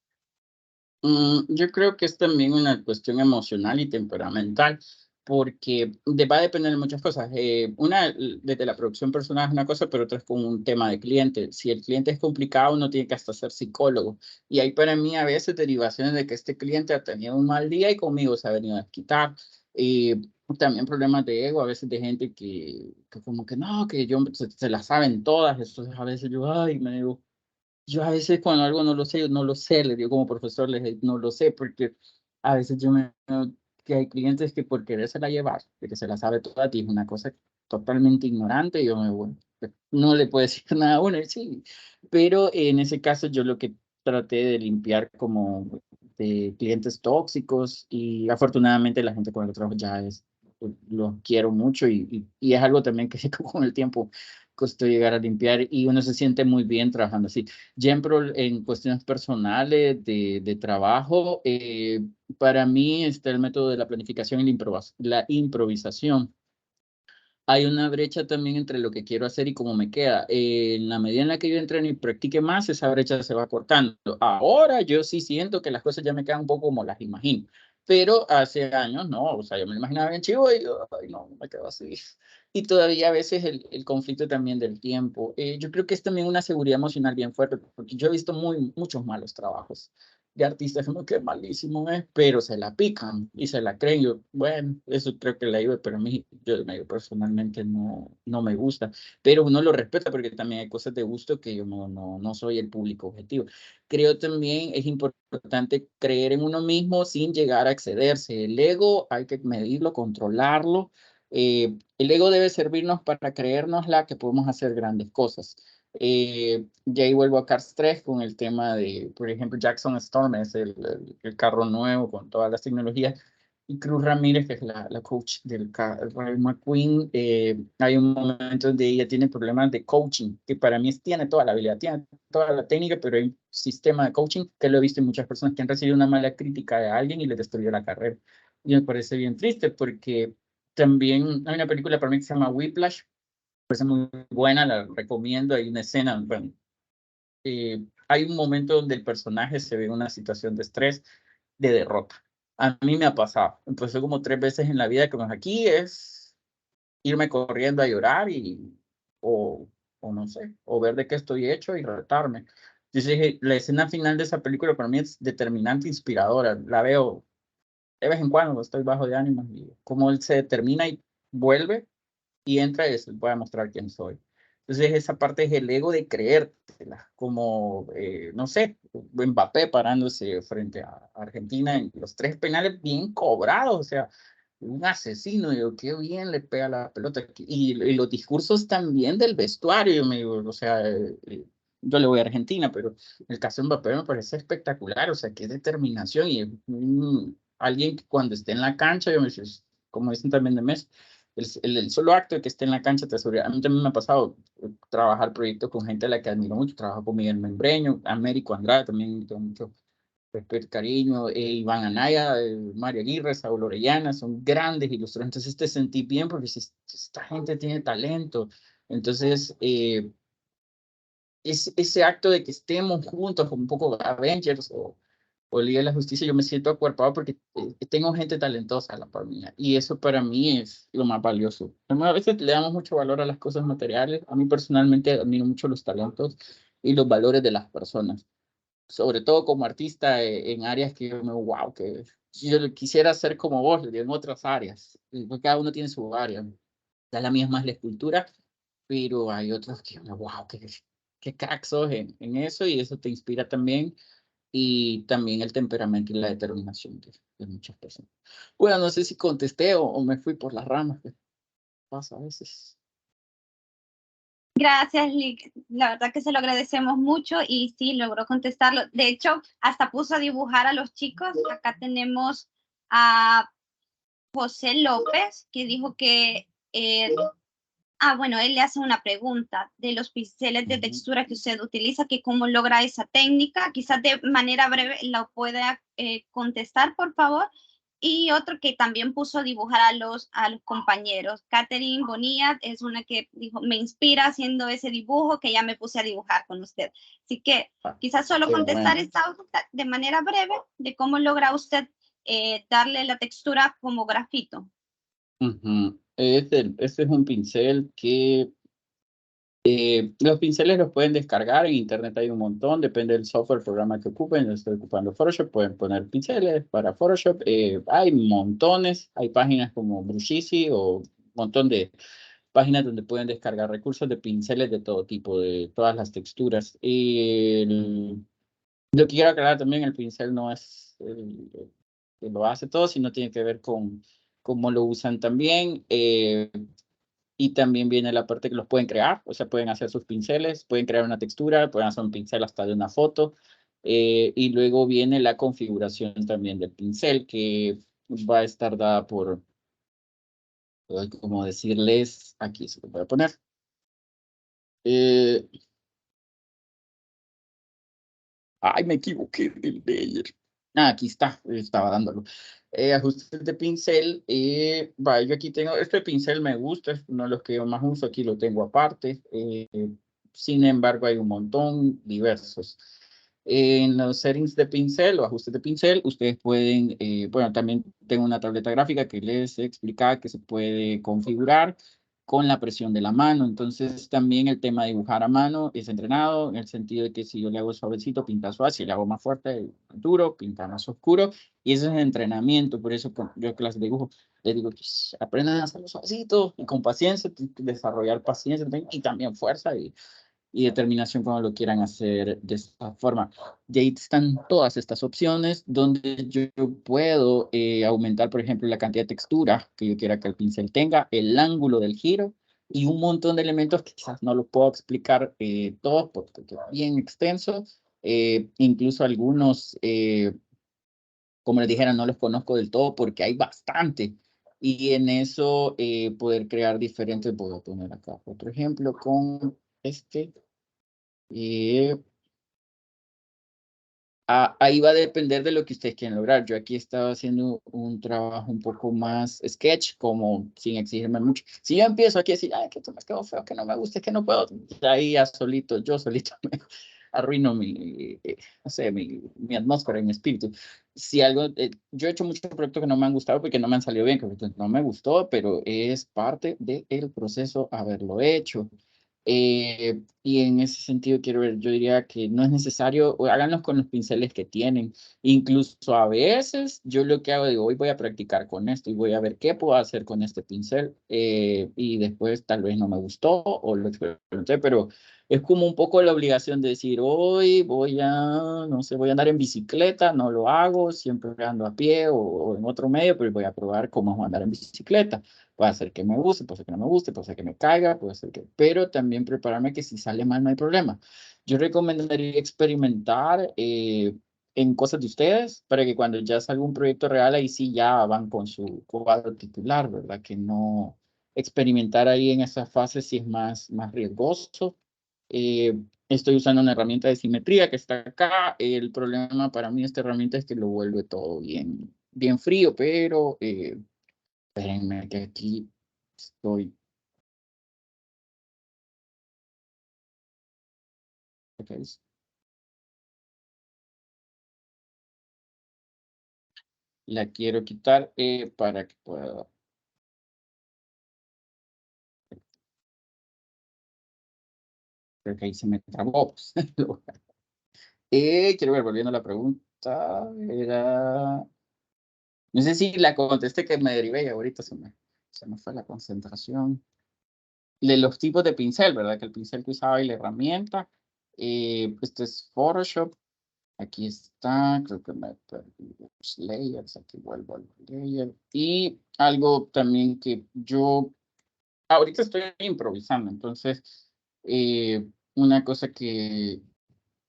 Yo creo que es también una cuestión emocional y temperamental, porque va a depender de muchas cosas. Una, desde la producción personal es una cosa, pero otra es con un tema de cliente. Si el cliente es complicado, uno tiene que hasta ser psicólogo. Y hay para mí a veces derivaciones de que este cliente ha tenido un mal día y conmigo se ha venido a quitar. También problemas de ego, a veces de gente que como que no, que se las saben todas. Entonces a veces yo, ay, me digo, yo a veces cuando algo no lo sé, yo no lo sé, le digo como profesor, les digo, no lo sé, porque a veces yo me que hay clientes que por querérsela llevar, de que se la sabe toda, es una cosa totalmente ignorante, y yo me bueno, no le puedo decir nada a uno, y sí, pero en ese caso yo lo que traté de limpiar como de clientes tóxicos, y afortunadamente la gente con la que trabajo ya es, los quiero mucho, y es algo también que con el tiempo costó llegar a limpiar, y uno se siente muy bien trabajando así. Ya en cuestiones personales de trabajo, para mí está el método de la planificación y la improvisación. hay una brecha también entre lo que quiero hacer y cómo me queda. En la medida en la que yo entrene y practique más, esa brecha se va cortando. Ahora yo sí siento que las cosas ya me quedan un poco como las imagino, pero hace años no, o sea, yo me lo imaginaba bien chivo y ay, no, me quedo así. Y todavía a veces el conflicto también del tiempo. Yo creo que es también una seguridad emocional bien fuerte, porque yo he visto muchos malos trabajos de artistas como que malísimo es, pero se la pican y se la creen. Yo, bueno, eso creo que la iba, pero a mí, yo personalmente no me gusta, pero uno lo respeta porque también hay cosas de gusto que yo no soy el público objetivo. Creo también es importante creer en uno mismo sin llegar a excederse. El ego hay que medirlo, controlarlo. El ego debe servirnos para creernos la que podemos hacer grandes cosas. Y ahí vuelvo a Cars 3 con el tema de, por ejemplo, Jackson Storm es el carro nuevo con todas las tecnologías. Y Cruz Ramírez, que es la coach del Rayo McQueen, hay un momento donde ella tiene problemas de coaching, que para mí tiene toda la habilidad, tiene toda la técnica, pero hay un sistema de coaching que lo he visto en muchas personas que han recibido una mala crítica de alguien y les destruyó la carrera. Y me parece bien triste porque también hay una película para mí que se llama Whiplash, es muy buena, la recomiendo. Hay una escena, bueno, hay un momento donde el personaje se ve en una situación de estrés, de derrota. A mí me ha pasado, empezó como 3 veces en la vida, que aquí es irme corriendo a llorar o, o no sé, o ver de qué estoy hecho y retarme. Entonces, la escena final de esa película para mí es determinante, inspiradora. La veo de vez en cuando, estoy bajo de ánimo y cómo él se determina y vuelve y entra y voy a mostrar quién soy. Entonces esa parte es el ego de creértela, como, no sé, Mbappé parándose frente a Argentina en los 3 penales bien cobrados, o sea, un asesino, digo, qué bien le pega la pelota. Y los discursos también del vestuario, me digo, o sea, yo le voy a Argentina, pero el caso de Mbappé me parece espectacular, o sea, qué determinación y alguien que cuando esté en la cancha, yo me digo, como dicen también de Messi, el solo acto de que esté en la cancha te asegura. A mí también me ha pasado trabajar proyectos con gente a la que admiro mucho. Trabajo con Miguel Membreño, Américo Andrade, también tengo mucho respeto y cariño. Iván Anaya, Mario Aguirre, Saúl Orellana, son grandes ilustradores. Entonces te sentí bien porque si esta gente tiene talento. Entonces, ese acto de que estemos juntos, como un poco Avengers o Liga de la Justicia, yo me siento acuerpado porque tengo gente talentosa a la par mía y eso para mí es lo más valioso. A veces le damos mucho valor a las cosas materiales. A mí personalmente admiro mucho los talentos y los valores de las personas, sobre todo como artista en áreas que yo me wow, que yo quisiera ser como vos en otras áreas. Cada uno tiene su área. La mía es más la escultura, pero hay otros que wow, qué crack sos en eso y eso te inspira también y también el temperamento y la determinación de muchas personas. Bueno, no sé si contesté o me fui por las ramas, que pasa a veces. Gracias, Lick. La verdad que se lo agradecemos mucho y sí, logró contestarlo. De hecho, hasta puso a dibujar a los chicos. Acá tenemos a José López, que dijo que bueno, él le hace una pregunta de los pinceles de textura que usted utiliza, que cómo logra esa técnica. Quizás de manera breve la pueda contestar, por favor. Y otro que también puso a dibujar a los compañeros. Catherine Bonilla es una que dijo, me inspira haciendo ese dibujo que ya me puse a dibujar con usted. Así que quizás solo contestar esta de manera breve de cómo logra usted darle la textura como grafito. Este es un pincel que los pinceles los pueden descargar en internet, hay un montón, depende del software, programa que ocupen. Yo estoy ocupando Photoshop, pueden poner pinceles para Photoshop. Hay montones, hay páginas como Brushizi o un montón de páginas donde pueden descargar recursos de pinceles de todo tipo, de todas las texturas. Lo que quiero aclarar también, el pincel no es que lo hace todo, sino tiene que ver con cómo lo usan también. Y también viene la parte que los pueden crear, o sea, pueden hacer sus pinceles, pueden crear una textura, pueden hacer un pincel hasta de una foto. Y luego viene la configuración también del pincel, que va a estar dada por, como decirles, aquí se lo voy a poner. Ay, me equivoqué del layer. Aquí está, estaba dándolo. Ajustes de pincel. Yo aquí tengo, este pincel me gusta, es uno de los que yo más uso, aquí lo tengo aparte. Sin embargo, hay un montón diversos. En los settings de pincel o ajustes de pincel, ustedes pueden, bueno, también tengo una tableta gráfica que les explica que se puede configurar con la presión de la mano. Entonces, también el tema de dibujar a mano es entrenado en el sentido de que si yo le hago suavecito, pinta suave, si le hago más fuerte, duro, pinta más oscuro. Y eso es entrenamiento. Por eso yo clases de dibujo les digo que aprendan a hacerlo suavecito y con paciencia, desarrollar paciencia y también fuerza y determinación cuando lo quieran hacer de esta forma. Y ahí están todas estas opciones donde yo puedo aumentar, por ejemplo, la cantidad de textura que yo quiera que el pincel tenga, el ángulo del giro y un montón de elementos que quizás no lo puedo explicar todos porque es bien extenso. Incluso algunos, como les dijera, no los conozco del todo porque hay bastante. Y en eso poder crear diferentes, voy a poner acá otro ejemplo con este. Ahí va a depender de lo que ustedes quieran lograr. Yo aquí estaba haciendo un trabajo un poco más sketch, como sin exigirme mucho. Si yo empiezo aquí a decir, ay, que esto me quedó feo, que no me gusta, que no puedo, ahí ya solito, yo solito me arruino no sé, mi atmósfera, mi espíritu. Si algo, yo he hecho muchos proyectos que no me han gustado porque no me han salido bien, que no me gustó, pero es parte del proceso haberlo hecho. Y en ese sentido quiero ver, yo diría que no es necesario, o háganlos con los pinceles que tienen. Incluso a veces yo lo que hago, digo, hoy voy a practicar con esto y voy a ver qué puedo hacer con este pincel. Y después tal vez no me gustó o lo experimenté, pero es como un poco la obligación de decir, hoy voy a, no sé, voy a andar en bicicleta, no lo hago, siempre ando a pie o en otro medio, pero voy a probar cómo es andar en bicicleta. Puede ser que me guste, puede ser que no me guste, puede ser que me caiga, puede ser que... Pero también prepararme que si sale mal no hay problema. Yo recomendaría experimentar en cosas de ustedes para que cuando ya salga un proyecto real, ahí sí ya van con su cuadro titular, ¿verdad? Que no experimentar ahí en esa fase sí es más riesgoso. Estoy usando una herramienta de simetría que está acá. El problema para mí de esta herramienta es que lo vuelve todo bien frío, pero... espérenme que aquí estoy. Okay. La quiero quitar para que pueda. Creo que ahí se me trabó. Quiero ver, volviendo a la pregunta. Era. No sé si la contesté que me derivé y ahorita se me fue la concentración. De los tipos de pincel, ¿verdad? Que el pincel que usaba y la herramienta. Este es Photoshop. Aquí está, creo que me perdí los layers, aquí vuelvo al layer. Y algo también que yo ahorita estoy improvisando, entonces una cosa que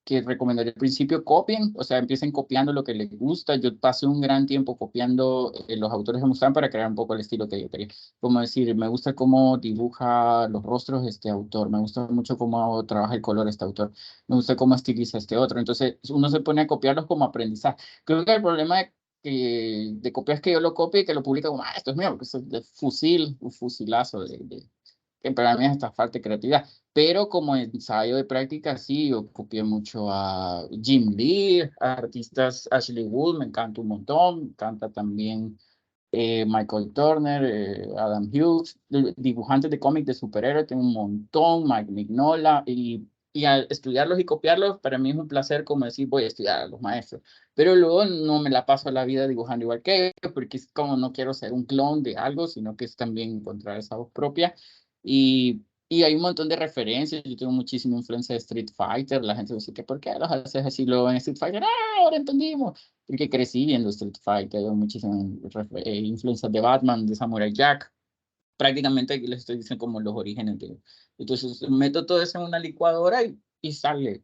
recomendaría al principio, copien, o sea, empiecen copiando lo que les gusta. Yo pasé un gran tiempo copiando los autores que me gustaban para crear un poco el estilo que yo quería. Como decir, me gusta cómo dibuja los rostros este autor, me gusta mucho cómo trabaja el color este autor, me gusta cómo estiliza este otro. Entonces, uno se pone a copiarlos como aprendizaje. Creo que el problema de copiar es que yo lo copie y que lo publique como, esto es mío, porque eso es de fusil, un fusilazo que para mí es esta falta de creatividad. Pero como ensayo de práctica, sí, yo copié mucho a Jim Lee, a artistas Ashley Wood, me encanta un montón, me encanta también Michael Turner, Adam Hughes, dibujantes de cómics de superhéroes, tengo un montón, Mike Mignola, y al estudiarlos y copiarlos, para mí es un placer como decir, voy a estudiar a los maestros. Pero luego no me la paso la vida dibujando igual que ellos, porque es como no quiero ser un clon de algo, sino que es también encontrar esa voz propia. Y hay un montón de referencias. Yo tengo muchísima influencia de Street Fighter. La gente dice que ¿por qué los haces así luego en Street Fighter? ¡Ah, ahora entendimos! Porque crecí viendo Street Fighter, hay muchísimas influencias de Batman, de Samurai Jack. Prácticamente aquí les estoy diciendo como los orígenes de... Entonces meto todo eso en una licuadora y sale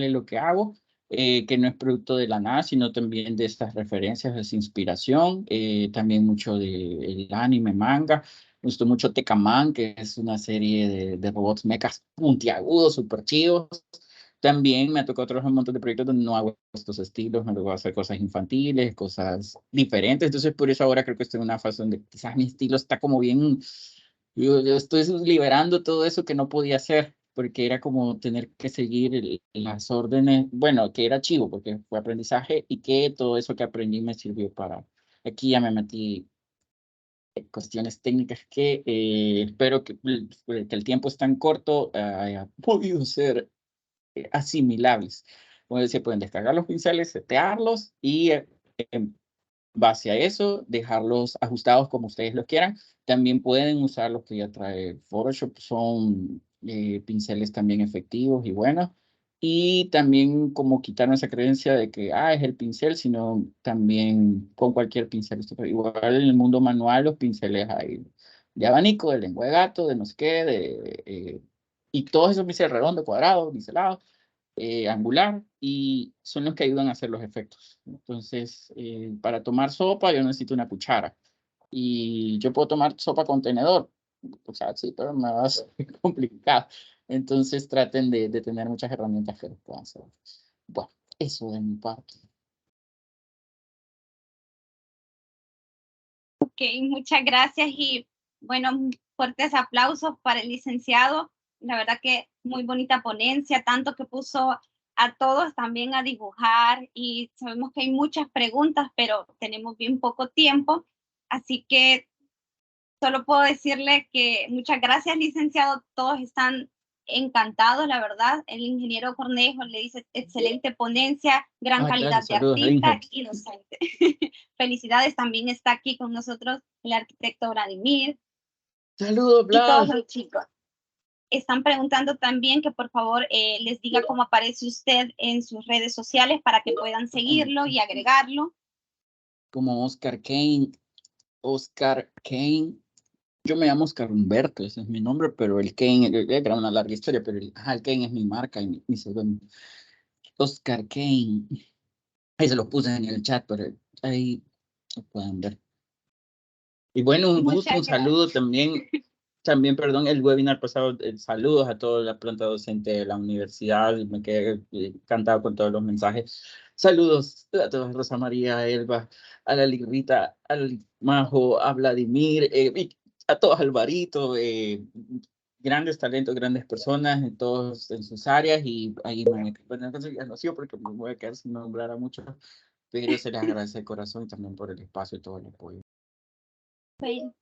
lo que hago, que no es producto de la nada, sino también de estas referencias, es inspiración, también mucho del anime, manga. Me gustó mucho Tecaman, que es una serie de robots mechas puntiagudos, súper chidos. También me ha tocado trabajar en un montón de proyectos donde no hago estos estilos, me tocó hacer cosas infantiles, cosas diferentes. Entonces, por eso ahora creo que estoy en una fase donde quizás mi estilo está como bien. Yo estoy liberando todo eso que no podía hacer, porque era como tener que seguir las órdenes. Bueno, que era chivo, porque fue aprendizaje y que todo eso que aprendí me sirvió para. Aquí ya me metí en cuestiones técnicas que espero que el tiempo es tan corto haya podido ser asimilables. Como decía, pueden descargar los pinceles, setearlos y en base a eso, dejarlos ajustados como ustedes los quieran. También pueden usar los que ya trae Photoshop, son pinceles también efectivos y buenos. Y también como quitar esa creencia de que, es el pincel, sino también con cualquier pincel. Igual en el mundo manual los pinceles hay de abanico, de lengua de gato, de no sé qué, y todos esos pinceles redondos, cuadrados, bincelados angular y son los que ayudan a hacer los efectos. Entonces, para tomar sopa yo necesito una cuchara y yo puedo tomar sopa con tenedor, o sea, sí, pero me va a ser complicado. Entonces, traten de tener muchas herramientas que los puedan hacer. Bueno, eso de mi parte. Ok, muchas gracias y bueno, fuertes aplausos para el licenciado. La verdad que muy bonita ponencia, tanto que puso a todos también a dibujar y sabemos que hay muchas preguntas, pero tenemos bien poco tiempo, así que solo puedo decirle que muchas gracias, licenciado. Todos están encantados, la verdad. El ingeniero Cornejo le dice excelente ponencia, gran calidad Gracias, de saludos, artista Inge. y docente. Felicidades, también está aquí con nosotros el arquitecto Vladimir Saludos, y todos Blas. los chicos. Están preguntando también que por favor les diga cómo aparece usted en sus redes sociales para que puedan seguirlo y agregarlo. Como Oscar Kane. Oscar Kane. Yo me llamo Oscar Humberto, ese es mi nombre, pero el Kane, era una larga historia, pero el Kane es mi marca y mi seudónimo. Oscar Kane. Ahí se lo puse en el chat, pero ahí lo pueden ver. Y bueno, un gusto, Muchas un saludo también. También, perdón, el webinar pasado, saludos a toda la planta docente de la universidad. Me quedé encantado con todos los mensajes. Saludos a todos, Rosa María, a Elba, a la Ligrita, al Majo, a Vladimir, y a todos, Alvarito, grandes talentos, grandes personas, en todos en sus áreas. Y ahí bueno, ya no sigo porque me voy a quedar sin nombrar a muchos, pero se les agradece de corazón y también por el espacio y todo el apoyo.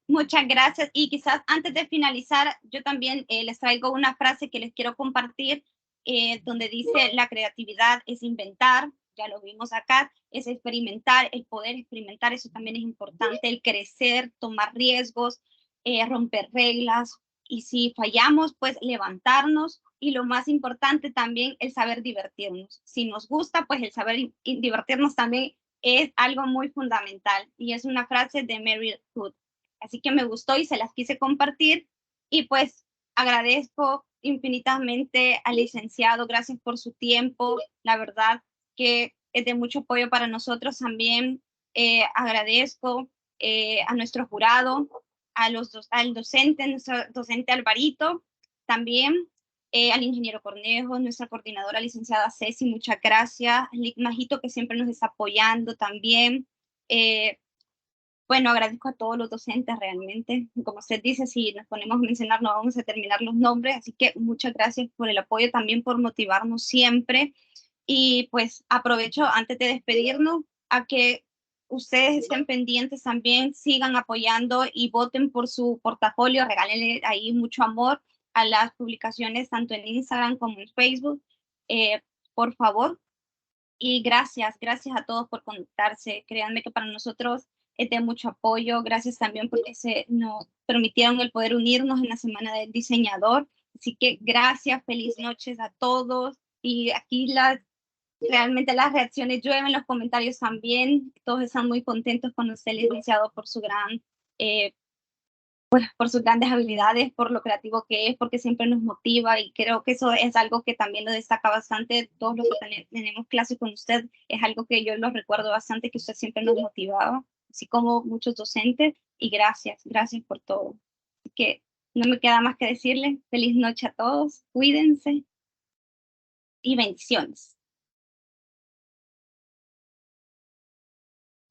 Muchas gracias. Y quizás antes de finalizar, yo también les traigo una frase que les quiero compartir, donde dice, la creatividad es inventar, ya lo vimos acá, es experimentar, el poder experimentar, eso también es importante, el crecer, tomar riesgos, romper reglas, y si fallamos, pues levantarnos, y lo más importante también, el saber divertirnos. Si nos gusta, pues el saber divertirnos también es algo muy fundamental, y es una frase de Mary Hood. Así que me gustó y se las quise compartir y pues agradezco infinitamente al licenciado, gracias por su tiempo, la verdad que es de mucho apoyo para nosotros también. Agradezco a nuestro jurado, al docente, nuestro docente Alvarito, también al ingeniero Cornejo, nuestra coordinadora licenciada Ceci, muchas gracias, Lick Majito que siempre nos está apoyando también. Bueno, agradezco a todos los docentes realmente. Como usted dice, si nos ponemos a mencionar no vamos a terminar los nombres, así que muchas gracias por el apoyo, también por motivarnos siempre. Y pues aprovecho antes de despedirnos a que ustedes estén pendientes también, sigan apoyando y voten por su portafolio, regálenle ahí mucho amor a las publicaciones tanto en Instagram como en Facebook, por favor. Y gracias a todos por conectarse. Créanme que para nosotros es de mucho apoyo. Gracias también porque nos permitieron el poder unirnos en la Semana del Diseñador. Así que gracias, feliz noches a todos. Y aquí realmente las reacciones llueven, los comentarios también. Todos están muy contentos con usted, licenciado, por su gran pues por sus grandes habilidades, por lo creativo que es, porque siempre nos motiva y creo que eso es algo que también lo destaca bastante. Todos los que tenemos clases con usted, es algo que yo lo recuerdo bastante, que usted siempre nos motivaba, así como muchos docentes, y gracias por todo. Así que no me queda más que decirles feliz noche a todos, cuídense. y bendiciones.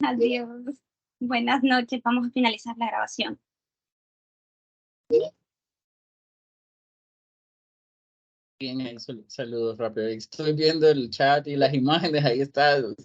Adiós. Buenas noches. Vamos a finalizar la grabación. Bien, ahí saludos rápido. Estoy viendo el chat y las imágenes, ahí está.